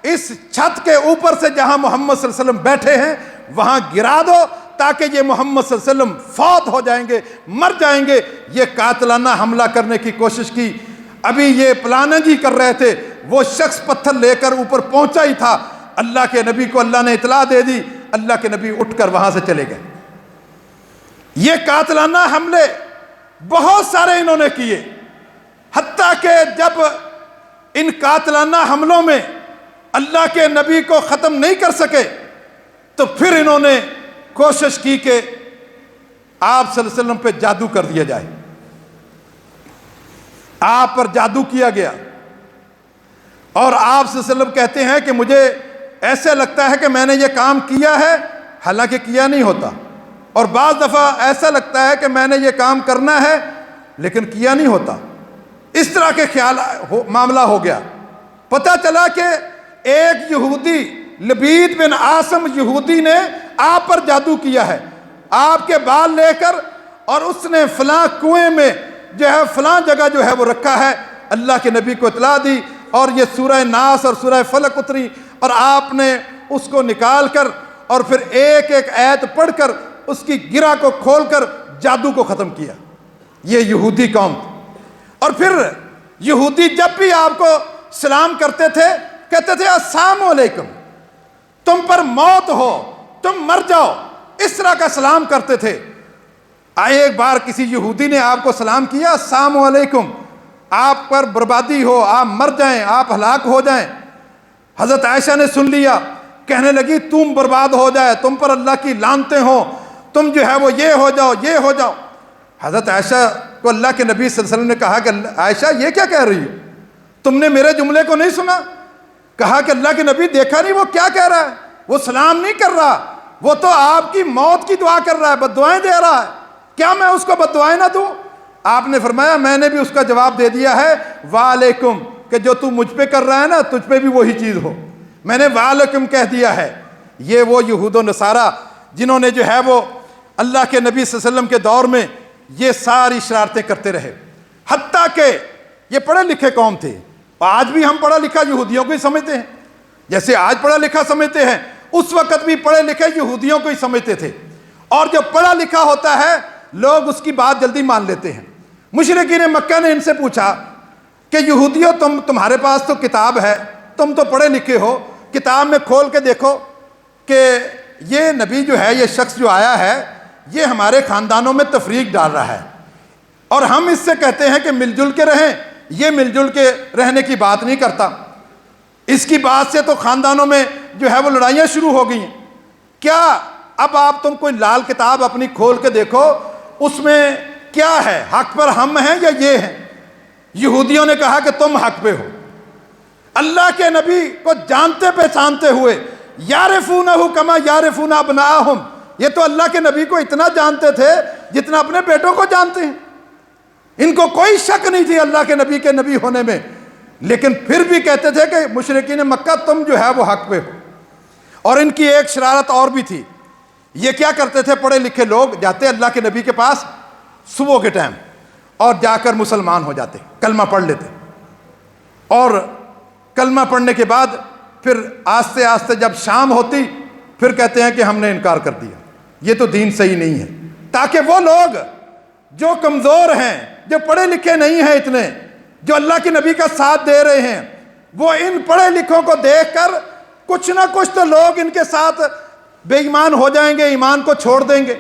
اس چھت کے اوپر سے جہاں محمد صلی اللہ علیہ وسلم بیٹھے ہیں وہاں گرا دو، تاکہ یہ محمد صلی اللہ علیہ وسلم فوت ہو جائیں گے، مر جائیں گے، یہ قاتلانہ حملہ کرنے کی کوشش کی۔ ابھی یہ پلاننگ ہی کر رہے تھے، وہ شخص پتھر لے کر اوپر پہنچا ہی تھا، اللہ کے نبی کو اللہ نے اطلاع دے دی، اللہ کے نبی اٹھ کر وہاں سے چلے گئے۔ یہ قاتلانہ حملے بہت سارے انہوں نے کیے، حتیٰ کہ جب ان قاتلانہ حملوں میں اللہ کے نبی کو ختم نہیں کر سکے تو پھر انہوں نے کوشش کی کہ آپ صلی اللہ علیہ وسلم پہ جادو کر دیا جائے۔ آپ پر جادو کیا گیا، اور آپ صلی اللہ علیہ وسلم کہتے ہیں کہ مجھے ایسے لگتا ہے کہ میں نے یہ کام کیا ہے، حالانکہ کیا نہیں ہوتا، اور بعض دفعہ ایسا لگتا ہے کہ میں نے یہ کام کرنا ہے لیکن کیا نہیں ہوتا۔ اس طرح کے خیال معاملہ ہو گیا۔ پتہ چلا کہ ایک یہودی لبید بن عاصم یہودی نے آپ پر جادو کیا ہے، آپ کے بال لے کر، اور اس نے فلاں کنویں میں جو ہے فلاں جگہ جو ہے وہ رکھا ہے۔ اللہ کے نبی کو اطلاع دی، اور یہ سورہ ناس اور سورہ فلق اتری، اور آپ نے اس کو نکال کر اور پھر ایک ایک آیت پڑھ کر اس کی گرہ کو کھول کر جادو کو ختم کیا۔ یہ یہودی قوم تھی۔ اور پھر یہودی جب بھی آپ کو سلام کرتے تھے کہتے تھے السلام علیکم، تم پر موت ہو، تم مر جاؤ، اس طرح کا سلام کرتے تھے۔ ایک بار کسی یہودی نے آپ کو سلام کیا السلام علیکم، آپ پر بربادی ہو، آپ مر جائیں، آپ ہلاک ہو جائیں۔ حضرت عائشہ نے سن لیا، کہنے لگی تم برباد ہو جائے، تم پر اللہ کی لعنتیں ہوں، تم جو ہے وہ یہ ہو جاؤ، یہ ہو جاؤ۔ حضرت عائشہ کو اللہ کے نبی صلی اللہ علیہ وسلم نے کہا کہ عائشہ یہ کیا کہہ رہی ہو، تم نے میرے جملے کو نہیں سنا؟ کہا کہ اللہ کے نبی دیکھا نہیں وہ کیا کہہ رہا ہے، وہ سلام نہیں کر رہا، وہ تو آپ کی موت کی دعا کر رہا ہے، بد دعائیں دے رہا ہے، کیا میں اس کو بد دعائیں نہ دوں؟ آپ نے فرمایا میں نے بھی اس کا جواب دے دیا ہے وعلیکم، کہ جو تو مجھ پہ کر رہا ہے نا تجھ پہ بھی وہی چیز ہو، میں نے وعلیکم کہہ دیا ہے۔ یہ وہ یہود و نصارہ جنہوں نے جو ہے وہ اللہ کے نبی صلی اللہ علیہ وسلم کے دور میں یہ ساری شرارتیں کرتے رہے، حتیٰ کہ یہ پڑھے لکھے قوم تھے۔ آج بھی ہم پڑھا لکھا یہودیوں کو ہی سمجھتے ہیں، جیسے آج پڑھا لکھا سمجھتے ہیں، اس وقت بھی پڑھے لکھے یہودیوں کو ہی سمجھتے تھے۔ اور جو پڑھا لکھا ہوتا ہے لوگ اس کی بات جلدی مان لیتے ہیں۔ مشرکین مکہ نے ان سے پوچھا کہ یہودیوں تمہارے پاس تو کتاب ہے، تم تو پڑھے لکھے ہو، کتاب میں کھول کے دیکھو کہ یہ نبی جو ہے، یہ شخص جو آیا ہے، یہ ہمارے خاندانوں میں تفریق ڈال رہا ہے، اور ہم اس سے کہتے ہیں کہ مل جل کے رہیں، یہ مل جل کے رہنے کی بات نہیں کرتا، اس کی بات سے تو خاندانوں میں جو ہے وہ لڑائیاں شروع ہو گئی ہیں۔ کیا اب آپ تم کوئی لال کتاب اپنی کھول کے دیکھو، اس میں کیا ہے، حق پر ہم ہیں یا یہ ہیں؟ یہودیوں نے کہا کہ تم حق پہ ہو۔ اللہ کے نبی کو جانتے پہچانتے ہوئے یعرفونہ کما یعرفون ابناءہم، یہ تو اللہ کے نبی کو اتنا جانتے تھے جتنا اپنے بیٹوں کو جانتے ہیں، ان کو کوئی شک نہیں تھی اللہ کے نبی ہونے میں، لیکن پھر بھی کہتے تھے کہ مشرکین مکہ تم جو ہے وہ حق پہ ہو۔ اور ان کی ایک شرارت اور بھی تھی، یہ کیا کرتے تھے، پڑھے لکھے لوگ جاتے اللہ کے نبی کے پاس صبح کے ٹائم اور جا کر مسلمان ہو جاتے، کلمہ پڑھ لیتے، اور کلمہ پڑھنے کے بعد پھر آہستہ آہستہ جب شام ہوتی پھر کہتے ہیں کہ ہم نے انکار کر دیا، یہ تو دین صحیح نہیں ہے، تاکہ وہ لوگ جو کمزور ہیں، جو پڑھے لکھے نہیں ہیں اتنے، جو اللہ کے نبی کا ساتھ دے رہے ہیں، وہ ان پڑھے لکھوں کو دیکھ کر کچھ نہ کچھ تو لوگ ان کے ساتھ بے ایمان ہو جائیں گے، ایمان کو چھوڑ دیں گے۔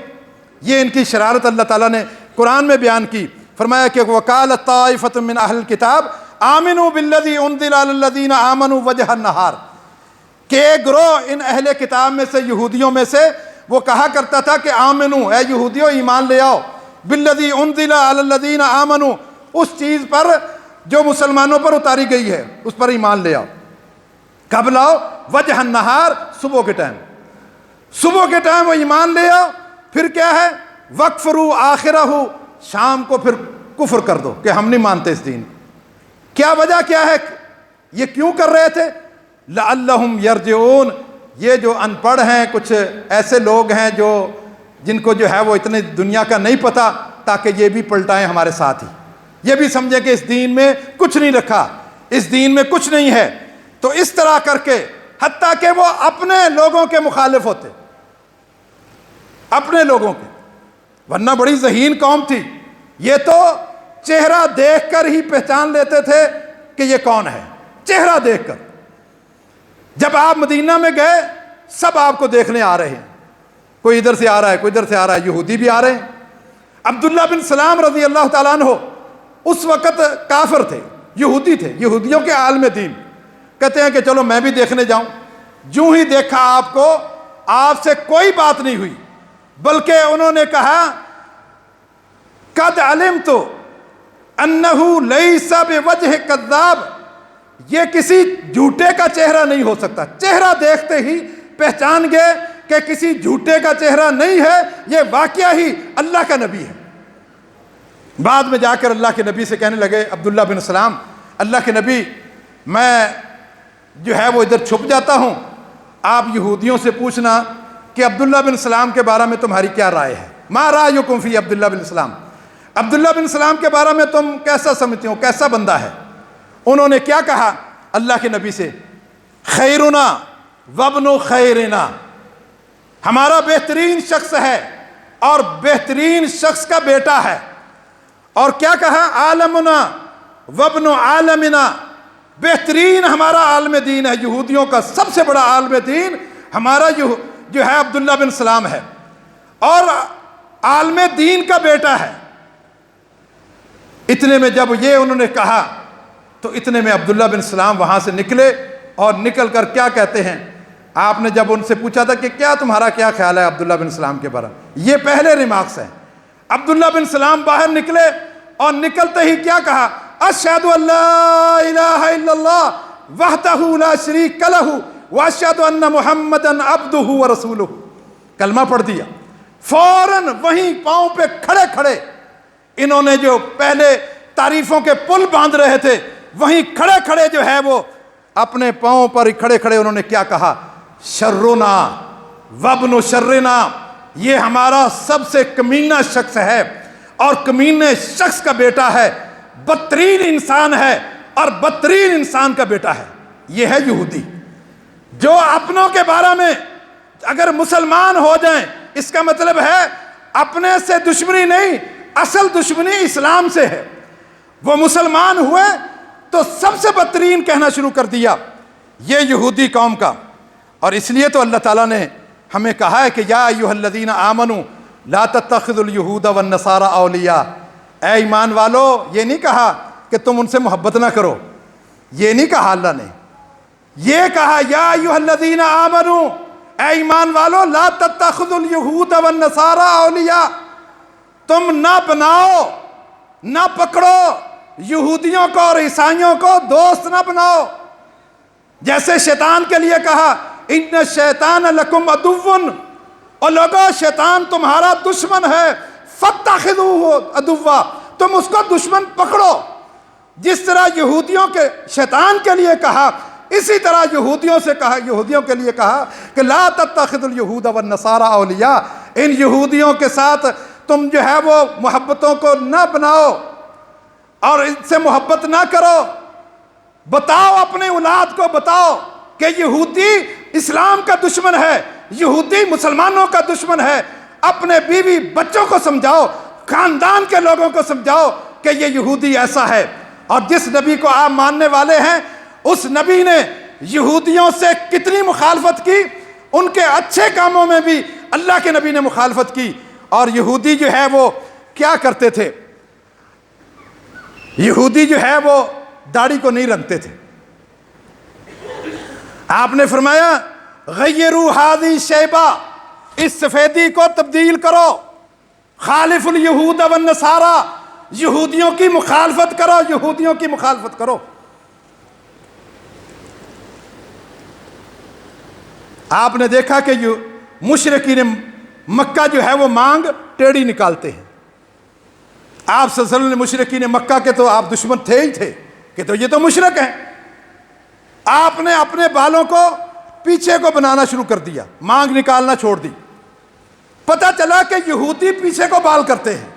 یہ ان کی شرارت اللہ تعالیٰ نے قرآن میں بیان کی، فرمایا کہ وَقَالَتْ طَائِفَةٌ مِّنْ أَهْلِ الْكِتَابِ آمِنُوا بِالَّذِي أُنزِلَ عَلَى الَّذِينَ آمَنُوا وَجْهَ النَّهَارِ، کہ ایک گروہ ان اہل کتاب میں سے، یہودیوں میں سے، وہ کہا کرتا تھا کہ آمنو، اے یہودیوں ایمان لے آؤ، بالذی انزل علی الذین آمنوا، اس چیز پر جو مسلمانوں پر اتاری گئی ہے اس پر ایمان لے آؤ۔ کب لاؤ؟ وجہ النہار، صبح کے ٹائم، صبح کے ٹائم وہ ایمان لے آؤ۔ پھر کیا ہے؟ وَاکْفُرُوا آخِرَہُ، شام کو پھر کفر کر دو کہ ہم نہیں مانتے اس دین۔ کیا وجہ کیا ہے؟ یہ کیوں کر رہے تھے؟ لَعَلَّهُمْ يَرْجِعُونَ، یہ جو ان پڑھ ہیں، کچھ ایسے لوگ ہیں جن کو جو ہے وہ اتنے دنیا کا نہیں پتہ، تاکہ یہ بھی پلٹائیں ہمارے ساتھ ہی، یہ بھی سمجھیں کہ اس دین میں کچھ نہیں رکھا، اس دین میں کچھ نہیں ہے۔ تو اس طرح کر کے حتیٰ کہ وہ اپنے لوگوں کے مخالف ہوتے، اپنے لوگوں کے، ورنہ بڑی ذہین قوم تھی، یہ تو چہرہ دیکھ کر ہی پہچان لیتے تھے کہ یہ کون ہے، چہرہ دیکھ کر۔ جب آپ مدینہ میں گئے سب آپ کو دیکھنے آ رہے ہیں، کوئی ادھر سے آ رہا ہے، کوئی ادھر سے آ رہا ہے، یہودی بھی آ رہے ہیں۔ عبداللہ بن سلام رضی اللہ تعالیٰ عنہ اس وقت کافر تھے، یہودی تھے، یہودیوں کے عالم دین، کہتے ہیں کہ چلو میں بھی دیکھنے جاؤں۔ جو ہی دیکھا آپ کو، آپ سے کوئی بات نہیں ہوئی، بلکہ انہوں نے کہا قد علمت انہ لیس بوجہ کذاب، یہ کسی جھوٹے کا چہرہ نہیں ہو سکتا۔ چہرہ دیکھتے ہی پہچان گئے کہ کسی جھوٹے کا چہرہ نہیں ہے، یہ واقعہ ہی اللہ کا نبی ہے۔ بعد میں جا کر اللہ کے نبی سے کہنے لگے عبداللہ بن سلام، اللہ کے نبی میں جو ہے وہ ادھر چھپ جاتا ہوں، آپ یہودیوں سے پوچھنا کہ عبداللہ بن سلام کے بارے میں تمہاری کیا رائے ہے، ما رأیکم فی عبداللہ بن سلام، عبداللہ بن سلام کے بارے میں تم کیسا سمجھتے ہو، کیسا بندہ ہے؟ انہوں نے کیا کہا اللہ کے نبی سے؟ خیرنا وابن خیرنا، ہمارا بہترین شخص ہے اور بہترین شخص کا بیٹا ہے۔ اور کیا کہا؟ عالمنا وابن عالمنا، بہترین ہمارا عالم دین ہے، یہودیوں کا سب سے بڑا عالم دین ہمارا جو ہے عبداللہ بن سلام ہے، اور عالم دین کا بیٹا ہے۔ اتنے میں جب یہ انہوں نے کہا تو اتنے میں عبداللہ بن سلام وہاں سے نکلے، اور نکل کر کیا کہتے ہیں، آپ نے جب ان سے پوچھا تھا کہ کیا تمہارا کیا خیال ہے عبداللہ بن سلام کے بارے میں، یہ پہلے ریمارکس ہیں۔ عبداللہ بن سلام باہر نکلے اور نکلتے ہی کیا کہا؟ اشہد ان لا الہ الا اللہ وحدہ لا شریک لہ واشہد ان محمدا عبدہ ورسولہ، کلمہ پڑھ دیا۔ فوراً وہیں پاؤں پہ کھڑے کھڑے انہوں نے جو پہلے تعریفوں کے پل باندھ رہے تھے، وہیں کھڑے کھڑے جو ہے وہ اپنے پاؤں پر ہی کھڑے کھڑے انہوں نے کیا کہا؟ شرنا وابن شرنا، یہ ہمارا سب سے کمینہ شخص ہے اور کمینے شخص کا بیٹا ہے، بدترین انسان ہے اور بدترین انسان کا بیٹا ہے۔ یہ ہے یہودی جو اپنوں کے بارے میں اگر مسلمان ہو جائیں، اس کا مطلب ہے اپنے سے دشمنی نہیں، اصل دشمنی اسلام سے ہے۔ وہ مسلمان ہوئے تو سب سے بدترین کہنا شروع کر دیا یہ یہودی قوم کا۔ اور اس لیے تو اللہ تعالیٰ نے ہمیں کہا ہے کہ یا ایھا الذین آمنوا لا تتخذوا اليہود والنصارى اولیاء، اے ایمان والو، یہ نہیں کہا کہ تم ان سے محبت نہ کرو، یہ نہیں کہا اللہ نے، یہ کہا یا ایھا الذین آمنوا، اے ایمان والو، لا تتخذوا اليہود والنصارى اولیاء، تم نہ بناؤ، نہ پکڑو یہودیوں کو اور عیسائیوں کو دوست نہ بناؤ۔ جیسے شیطان کے لیے کہا ان الشیطان لکم عدو، اور لوگو شیطان تمہارا دشمن ہے، فاتخذوہ عدوا، تم اس کو دشمن پکڑو۔ جس طرح یہودیوں کے شیطان کے لیے کہا، اسی طرح یہودیوں کے لیے کہا کہ لا تتخذوا اليہود والنصارى اولیاء، ان یہودیوں کے ساتھ تم جو ہے وہ محبتوں کو نہ بناؤ اور ان سے محبت نہ کرو۔ بتاؤ اپنے اولاد کو، بتاؤ کہ یہودی اسلام کا دشمن ہے، یہودی مسلمانوں کا دشمن ہے۔ اپنے بیوی بچوں کو سمجھاؤ، خاندان کے لوگوں کو سمجھاؤ کہ یہ یہودی ایسا ہے۔ اور جس نبی کو آپ ماننے والے ہیں، اس نبی نے یہودیوں سے کتنی مخالفت کی، ان کے اچھے کاموں میں بھی اللہ کے نبی نے مخالفت کی۔ اور یہودی جو ہے وہ کیا کرتے تھے؟ یہودی جو ہے وہ داڑھی کو نہیں رنگتے تھے۔ آپ نے فرمایا غیروا ھذی شیبہ، اس سفیدی کو تبدیل کرو، خالف الیہود والنصارى، یہودیوں کی مخالفت کرو، یہودیوں کی مخالفت کرو۔ آپ نے دیکھا کہ مشرکین مکہ جو ہے وہ مانگ ٹیڑھی نکالتے ہیں۔ آپ صلی اللہ علیہ وسلم نے مشرکین مکہ کے تو آپ دشمن تھے ہی تھے کہ تو یہ تو مشرک ہیں۔ آپ نے اپنے بالوں کو پیچھے کو بنانا شروع کر دیا، مانگ نکالنا چھوڑ دی۔ پتہ چلا کہ یہودی پیچھے کو بال کرتے ہیں،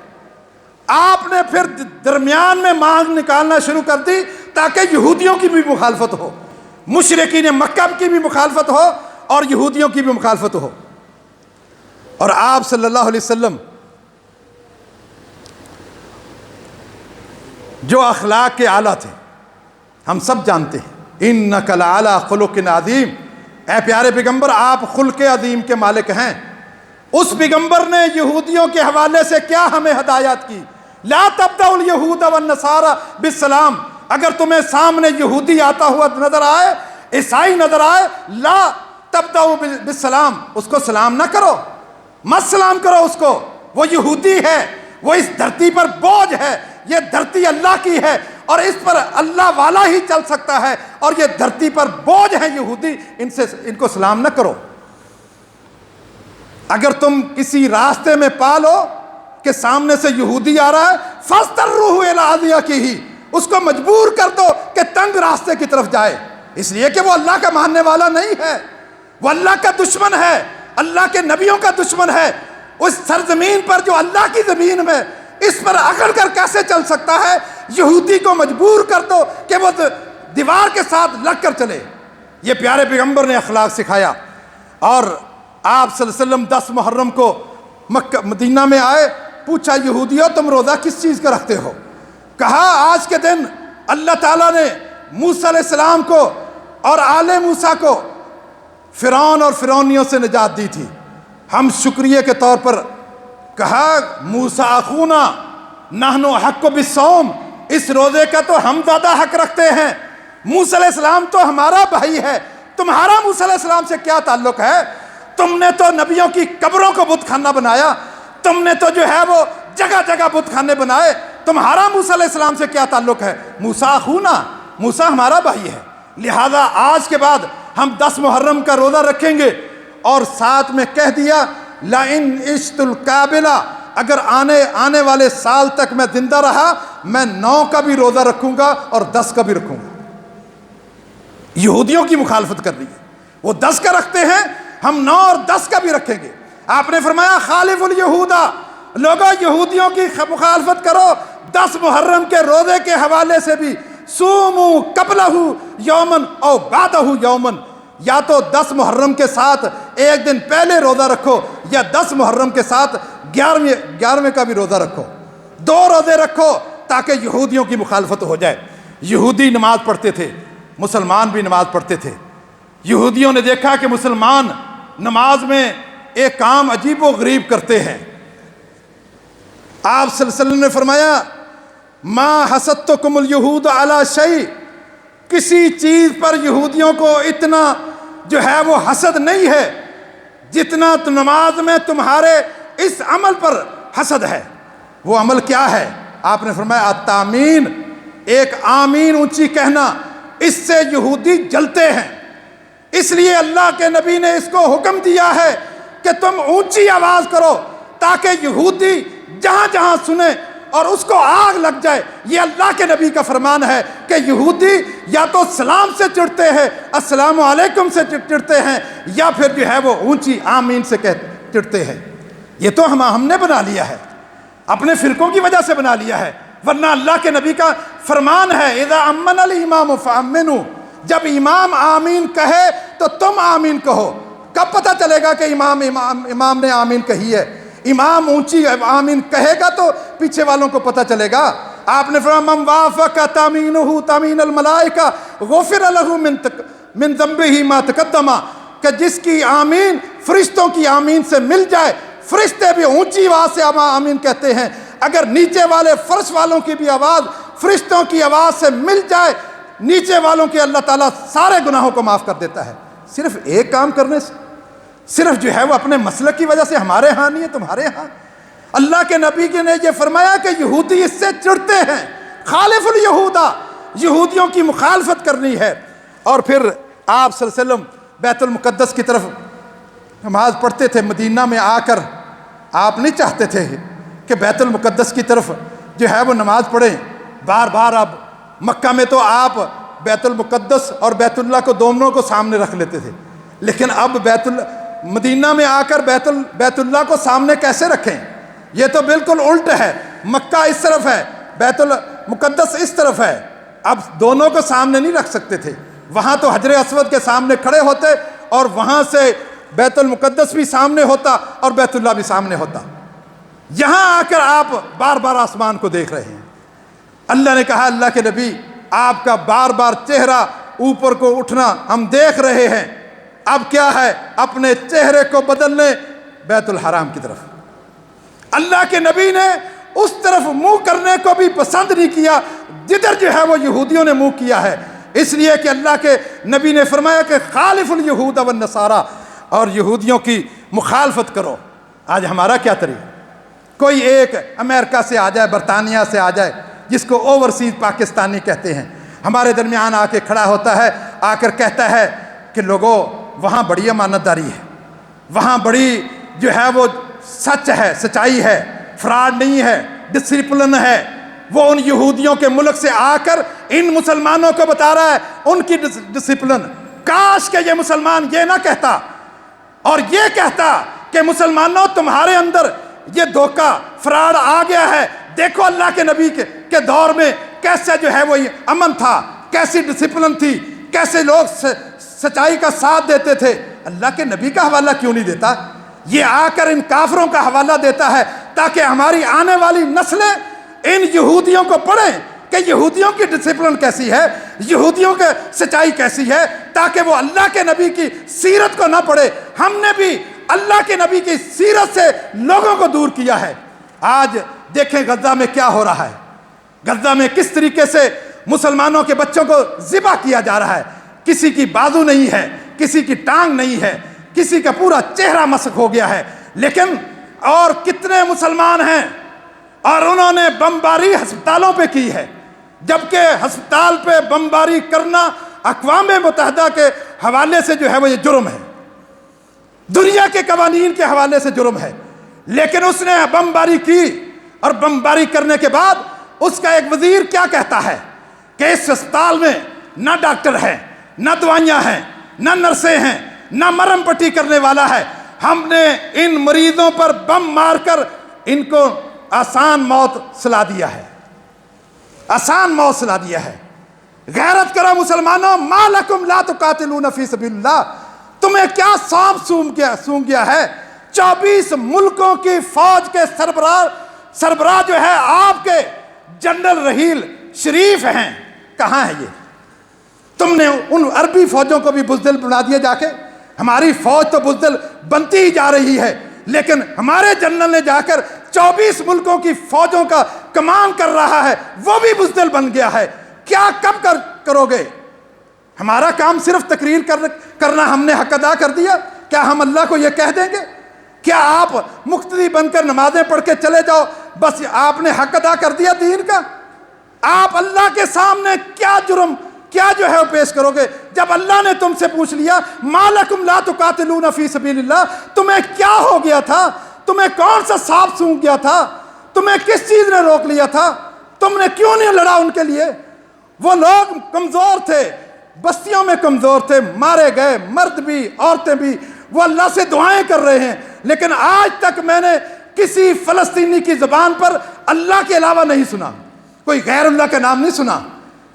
آپ نے پھر درمیان میں مانگ نکالنا شروع کر دی تاکہ یہودیوں کی بھی مخالفت ہو، مشرکین مکہ کی بھی مخالفت ہو اور یہودیوں کی بھی مخالفت ہو۔ اور آپ صلی اللہ علیہ وسلم جو اخلاق کے اعلیٰ تھے ہم سب جانتے ہیں، اِنَّكَ لَعَلَىٰ خُلُقٍ عَظِيمٍ، اے پیارے پیغمبر آپ خلق عظیم کے مالک ہیں۔ اس پیغمبر نے یہودیوں کے حوالے سے کیا ہمیں ہدایت کی؟ لا تبدأوا اليہود والنصارى بالسلام، اگر تمہیں سامنے یہودی آتا ہوا نظر آئے، عیسائی نظر آئے، لا تبدأوا بالسلام، اس کو سلام نہ کرو، مت سلام کرو اس کو، وہ یہودی ہے، وہ اس دھرتی پر بوجھ ہے، یہ دھرتی اللہ کی ہے اور اس پر اللہ والا ہی چل سکتا ہے، اور یہ دھرتی پر بوجھ ہے یہودی، ان کو سلام نہ کرو۔ اگر تم کسی راستے میں پالو کہ سامنے سے یہودی آ رہا ہے، فَاسْتَرُّوهُ إِلَىٰ أَذْيَكِهِ، اس کو مجبور کر دو کہ تنگ راستے کی طرف جائے، اس لیے کہ وہ اللہ کا ماننے والا نہیں ہے، وہ اللہ کا دشمن ہے، اللہ کے نبیوں کا دشمن ہے۔ اس سرزمین پر جو اللہ کی زمین میں، اس پر اکڑ کر کیسے چل سکتا ہے؟ یہودی کو مجبور کر دو کہ وہ دیوار کے ساتھ لگ کر چلے۔ یہ پیارے پیغمبر نے اخلاق سکھایا۔ اور آپ صلی اللہ علیہ وسلم 10 محرم کو مدینہ میں آئے، پوچھا یہودیوں تم روزہ کس چیز کا رکھتے ہو؟ کہا آج کے دن اللہ تعالیٰ نے موسیٰ علیہ السلام کو اور آل موسیٰ کو فرعون اور فرعونیوں سے نجات دی تھی، ہم شکریہ کے طور پر کہا موسیٰ اخونا نحن حق بالصوم، اس روزے کا تو ہم زیادہ حق رکھتے ہیں، موسیٰ علیہ السلام تو ہمارا بھائی ہے، تمہارا موسیٰ علیہ السلام سے کیا تعلق ہے؟ تم نے تو نبیوں کی قبروں کو بت خانہ بنایا، تم نے تو جو ہے وہ جگہ جگہ بت خانے بنائے، تمہارا موسیٰ علیہ السلام سے کیا تعلق ہے؟ موسیٰ اخونا، موسیٰ ہمارا بھائی ہے، لہذا آج کے بعد ہم 10 محرم کا روزہ رکھیں گے۔ اور ساتھ میں کہہ دیا لَإِنْ عِشْتُ الْقَابِلَ، اگر آنے والے سال تک میں زندہ رہا میں 9 کا بھی روزہ رکھوں گا اور 10 کا بھی رکھوں گا۔ یہودیوں کی مخالفت کر رہی ہے، وہ 10 کا رکھتے ہیں، ہم 9 اور 10 کا بھی رکھیں گے۔ آپ نے فرمایا خالف الیہودا، لوگوں یہودیوں کی مخالفت کرو 10 محرم کے روزے کے حوالے سے بھی، سومو قبلہ یومن او بعدہ یومن، یا تو 10 محرم کے ساتھ ایک دن پہلے روزہ رکھو، یا 10 محرم کے ساتھ 11ویں کا بھی روزہ رکھو، 2 روزے رکھو تاکہ یہودیوں کی مخالفت ہو جائے۔ یہودی نماز پڑھتے تھے، مسلمان بھی نماز پڑھتے تھے۔ یہودیوں نے دیکھا کہ مسلمان نماز میں ایک کام عجیب و غریب کرتے ہیں۔ آپ صلی اللہ علیہ وسلم نے فرمایا ما حسدتکم الیہود علی شیء، کسی چیز پر یہودیوں کو اتنا جو ہے وہ حسد نہیں ہے جتنا نماز میں تمہارے اس عمل پر حسد ہے۔ وہ عمل کیا ہے؟ آپ نے فرمایا التامین، ایک آمین اونچی کہنا، اس سے یہودی جلتے ہیں، اس لیے اللہ کے نبی نے اس کو حکم دیا ہے کہ تم اونچی آواز کرو تاکہ یہودی جہاں جہاں سنے اور اس کو آگ لگ جائے۔ یہ اللہ کے نبی کا فرمان ہے کہ یہودی یا تو سلام سے چڑھتے ہیں، السلام علیکم سے چڑھتے ہیں، یا پھر جو ہے وہ اونچی آمین سے چڑھتے ہیں۔ یہ تو ہم نے بنا لیا ہے، اپنے فرقوں کی وجہ سے بنا لیا ہے، ورنہ اللہ کے نبی کا فرمان ہے اذا امن الامام فامنوا، جب امام آمین کہے تو تم آمین کہو۔ کب پتہ چلے گا کہ امام نے آمین کہی ہے؟ امام اونچی آمین کہے گا تو پیچھے والوں کو پتہ چلے گا۔ آپ نے فرمایا من وافق تامینہ تامین الملائکہ غفر لہ من ذنبہ ما تقدم، کہ جس کی آمین فرشتوں کی آمین سے مل جائے، فرشتے بھی اونچی آواز سے آمین کہتے ہیں، اگر نیچے والے فرش والوں کی بھی آواز فرشتوں کی آواز سے مل جائے نیچے والوں کے، اللہ تعالیٰ سارے گناہوں کو معاف کر دیتا ہے۔ صرف ایک کام کرنے سے، صرف جو ہے وہ اپنے مسلک کی وجہ سے، ہمارے ہاں نہیں ہے تمہارے ہاں۔ اللہ کے نبی نے یہ فرمایا کہ یہودی اس سے چڑھتے ہیں، خالف الیہودا، یہودیوں کی مخالفت کرنی ہے۔ اور پھر آپ صلی اللہ علیہ وسلم بیت المقدس کی طرف نماز پڑھتے تھے، مدینہ میں آ کر آپ نہیں چاہتے تھے کہ بیت المقدس کی طرف جو ہے وہ نماز پڑھیں بار بار۔ اب مکہ میں تو آپ بیت المقدس اور بیت اللہ کو دونوں کو سامنے رکھ لیتے تھے، لیکن اب مدینہ میں آ کر بیت اللہ کو سامنے کیسے رکھیں؟ یہ تو بالکل الٹ ہے، مکہ اس طرف ہے، بیت المقدس اس طرف ہے، اب دونوں کو سامنے نہیں رکھ سکتے تھے۔ وہاں تو حجر اسود کے سامنے کھڑے ہوتے اور وہاں سے بیت المقدس بھی سامنے ہوتا اور بیت اللہ بھی سامنے ہوتا۔ یہاں آ کر آپ بار بار آسمان کو دیکھ رہے ہیں۔ اللہ نے کہا اللہ کے نبی آپ کا بار بار چہرہ اوپر کو اٹھنا ہم دیکھ رہے ہیں، اب کیا ہے، اپنے چہرے کو بدل لیں بیت الحرام کی طرف۔ اللہ کے نبی نے اس طرف منہ کرنے کو بھی پسند نہیں کیا جدھر جو ہے وہ یہودیوں نے منہ کیا ہے، اس لیے کہ اللہ کے نبی نے فرمایا کہ خالف الیہود والنصارى، اور یہودیوں کی مخالفت کرو۔ آج ہمارا کیا طریقہ، کوئی ایک امریکہ سے آ جائے، برطانیہ سے آ جائے، جس کو اوورسیز پاکستانی کہتے ہیں، ہمارے درمیان آ کے کھڑا ہوتا ہے، آ کر کہتا ہے کہ لوگوں وہاں بڑی امانت داری ہے، وہاں بڑی جو ہے وہ سچ ہے، سچائی ہے، فراڈ نہیں ہے، ڈسپلن ہے۔ وہ ان یہودیوں کے ملک سے آ کر ان مسلمانوں کو بتا رہا ہے ان کی ڈسپلن۔ کاش کہ یہ مسلمان یہ نہ کہتا اور یہ کہتا کہ مسلمانوں تمہارے اندر یہ دھوکہ فراڈ آ گیا ہے، دیکھو اللہ کے نبی کے دور میں کیسے جو ہے وہ امن تھا، کیسی ڈسپلن تھی، کیسے لوگ سچائی کا ساتھ دیتے تھے۔ اللہ کے نبی کا حوالہ کیوں نہیں دیتا؟ یہ آ کر ان کافروں کا حوالہ دیتا ہے تاکہ ہماری آنے والی نسلیں ان یہودیوں کو پڑھیں کہ یہودیوں کی ڈسپلن کیسی ہے، یہودیوں کی سچائی کیسی ہے، تاکہ وہ اللہ کے نبی کی سیرت کو نہ پڑھے۔ ہم نے بھی اللہ کے نبی کی سیرت سے لوگوں کو دور کیا ہے۔ آج دیکھیں غزہ میں کیا ہو رہا ہے، غزہ میں کس طریقے سے مسلمانوں کے بچوں کو ذبح کیا جا رہا ہے، کسی کی بازو نہیں ہے، کسی کی ٹانگ نہیں ہے، کسی کا پورا چہرہ مسخ ہو گیا ہے، لیکن اور کتنے مسلمان ہیں اور انہوں نے بمباری ہسپتالوں پہ کی ہے، جبکہ ہسپتال پہ بمباری کرنا اقوام متحدہ کے حوالے سے جو ہے وہ یہ جرم ہے، دنیا کے قوانین کے حوالے سے جرم ہے، لیکن اس نے بمباری کی، اور بمباری کرنے کے بعد اس کا ایک وزیر کیا کہتا ہے کہ اس ہسپتال میں نہ ڈاکٹر ہیں، نہ دوائیاں ہیں، نہ نرسیں ہیں، نہ مرہم پٹی کرنے والا ہے، ہم نے ان مریضوں پر بم مار کر ان کو آسان موت سلا دیا ہے، آسان موت سلا دیا ہے۔ غیرت کرو مسلمانوں، ما لکم لا تقاتلون فی سبیل اللہ، تمہیں کیا سانپ سونگ گیا ہے؟ 24 ملکوں کی فوج کے سربراہ جو ہے آپ کے جنرل رحیل شریف ہیں، کہاں ہے یہ؟ تم نے ان عربی فوجوں کو بھی بزدل بنا دیا جا کے۔ ہماری فوج تو بزدل بنتی ہی جا رہی ہے، لیکن ہمارے جنرل نے جا کر 24 ملکوں کی فوجوں کا کمان کر رہا ہے، وہ بھی بزدل بن گیا ہے۔ کیا کب کرو گے؟ ہمارا کام صرف تقریر کرنا ہم نے حق ادا کر دیا؟ کیا ہم اللہ کو یہ کہہ دیں گے؟ کیا آپ مقتدی بن کر نمازیں پڑھ کے چلے جاؤ بس آپ نے حق ادا کر دیا دین کا؟ آپ اللہ کے سامنے کیا جرم، کیا جو ہے وہ پیش کرو گے جب اللہ نے تم سے پوچھ لیا ما لکم لا تقاتلون فی سبیل اللہ، تمہیں کیا ہو گیا تھا؟ تمہیں کون سا سانپ سونگ گیا تھا؟ تمہیں کس چیز نے روک لیا تھا؟ تم نے کیوں نہیں لڑا ان کے لیے؟ وہ لوگ کمزور تھے، بستیوں میں کمزور تھے، مارے گئے، مرد بھی عورتیں بھی، وہ اللہ سے دعائیں کر رہے ہیں، لیکن آج تک میں نے کسی فلسطینی کی زبان پر اللہ کے علاوہ نہیں سنا، کوئی غیر اللہ کا نام نہیں سنا۔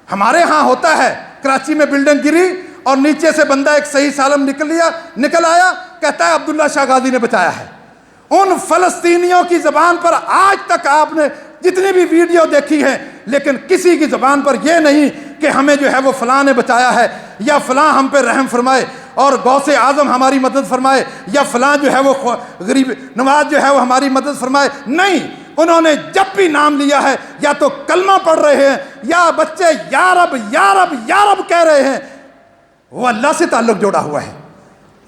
ہمارے ہاں ہوتا ہے، کراچی میں بلڈنگ گری اور نیچے سے بندہ ایک صحیح سالم نکل آیا، کہتا ہے عبداللہ شاہ غازی نے بچایا ہے۔ ان فلسطینیوں کی زبان پر آج تک آپ نے جتنی بھی ویڈیو دیکھی ہے، لیکن کسی کی زبان پر یہ نہیں کہ ہمیں جو ہے وہ فلاں نے بچایا ہے، یا فلاں ہم پہ رحم فرمائے اور غوث اعظم ہماری مدد فرمائے، یا فلاں جو ہے وہ غریب نواز جو ہے وہ ہماری مدد فرمائے۔ نہیں، انہوں نے جب بھی نام لیا ہے یا تو کلمہ پڑھ رہے ہیں یا بچے یا رب یا رب یا رب کہہ رہے ہیں، وہ اللہ سے تعلق جوڑا ہوا ہے۔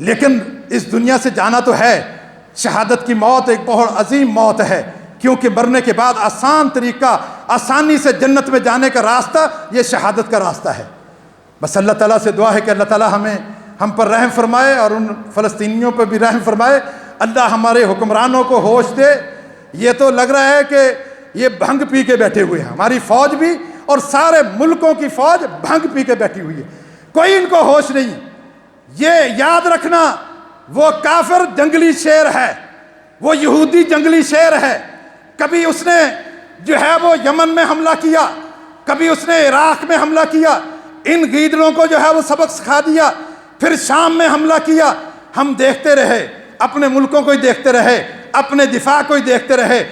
لیکن اس دنیا سے جانا تو ہے، شہادت کی موت ایک بہت عظیم موت ہے، کیونکہ مرنے کے بعد آسان طریقہ، آسانی سے جنت میں جانے کا راستہ یہ شہادت کا راستہ ہے۔ بس اللہ تعالیٰ سے دعا ہے کہ اللہ تعالیٰ ہم پر رحم فرمائے اور ان فلسطینیوں پر بھی رحم فرمائے۔ اللہ ہمارے حکمرانوں کو ہوش دے۔ یہ تو لگ رہا ہے کہ یہ بھنگ پی کے بیٹھے ہوئے ہیں، ہماری فوج بھی اور سارے ملکوں کی فوج بھنگ پی کے بیٹھی ہوئی ہے، کوئی ان کو ہوش نہیں۔ یہ یاد رکھنا، وہ کافر جنگلی شیر ہے، وہ یہودی جنگلی شیر ہے۔ کبھی اس نے جو ہے وہ یمن میں حملہ کیا، کبھی اس نے عراق میں حملہ کیا، ان گیدڑوں کو جو ہے وہ سبق سکھا دیا، پھر شام میں حملہ کیا، ہم دیکھتے رہے، اپنے ملکوں کو ہی دیکھتے رہے، اپنے دفاع کو ہی دیکھتے رہے،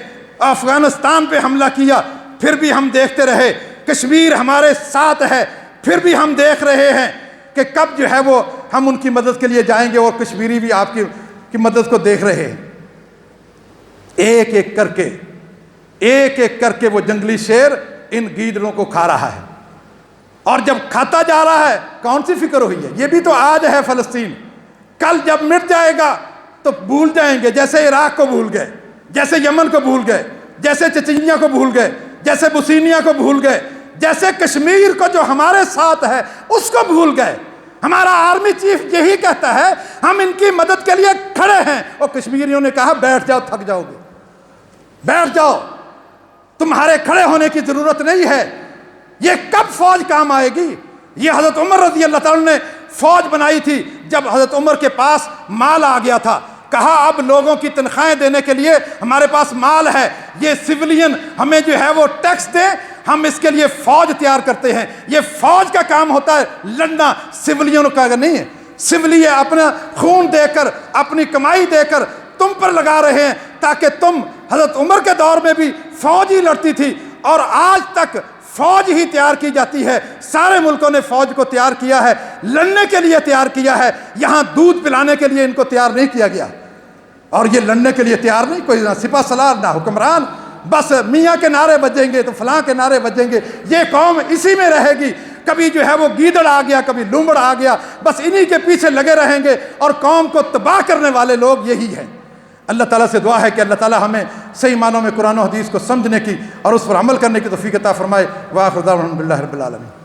افغانستان پہ حملہ کیا پھر بھی ہم دیکھتے رہے، کشمیر ہمارے ساتھ ہے پھر بھی ہم دیکھ رہے ہیں کہ کب جو ہے وہ ہم ان کی مدد کے لیے جائیں گے، اور کشمیری بھی آپ کی مدد کو دیکھ رہے ہیں۔ ایک ایک کر کے وہ جنگلی شیر ان گیدڑوں کو کھا رہا ہے، اور جب کھاتا جا رہا ہے کون سی فکر ہوئی ہے؟ یہ بھی تو آج ہے فلسطین، کل جب مٹ جائے گا تو بھول جائیں گے، جیسے عراق کو بھول گئے، جیسے یمن کو بھول گئے، جیسے چچینیا کو بھول گئے، جیسے بوسنیا کو بھول گئے، جیسے کشمیر کو جو ہمارے ساتھ ہے اس کو بھول گئے۔ ہمارا آرمی چیف یہی کہتا ہے ہم ان کی مدد کے لیے کھڑے ہیں، اور کشمیریوں نے کہا بیٹھ جاؤ، تھک جاؤ گے، بیٹھ جاؤ، تمہارے کھڑے ہونے کی ضرورت نہیں ہے۔ یہ کب فوج کام آئے گی؟ یہ حضرت عمر رضی اللہ تعالیٰ نے فوج بنائی تھی جب حضرت عمر کے پاس مال آ گیا تھا، کہا اب لوگوں کی تنخواہیں دینے کے لیے ہمارے پاس مال ہے، یہ سویلین ہمیں جو ہے وہ ٹیکس دے، ہم اس کے لیے فوج تیار کرتے ہیں۔ یہ فوج کا کام ہوتا ہے لڑنا، سویلینوں کا نہیں ہے۔ سویلین اپنا خون دے کر، اپنی کمائی دے کر تم پر لگا رہے ہیں تاکہ تم، حضرت عمر کے دور میں بھی فوج ہی لڑتی تھی، اور آج تک فوج ہی تیار کی جاتی ہے۔ سارے ملکوں نے فوج کو تیار کیا ہے، لڑنے کے لیے تیار کیا ہے، یہاں دودھ پلانے کے لیے ان کو تیار نہیں کیا گیا، اور یہ لڑنے کے لیے تیار نہیں، کوئی نہ سپہ سالار نہ حکمران، بس میاں کے نعرے بجیں گے تو فلاں کے نعرے بجیں گے، یہ قوم اسی میں رہے گی۔ کبھی جو ہے وہ گیدڑ آ گیا، کبھی لومڑ آ گیا، بس انہی کے پیچھے لگے رہیں گے، اور قوم کو تباہ کرنے والے لوگ یہی ہیں۔ اللہ تعالیٰ سے دعا ہے کہ اللہ تعالیٰ ہمیں صحیح معنوں میں قرآن و حدیث کو سمجھنے کی اور اس پر عمل کرنے کی توفیق عطا فرمائے۔ وآخر دعوانا الحمد للہ رب العالمین۔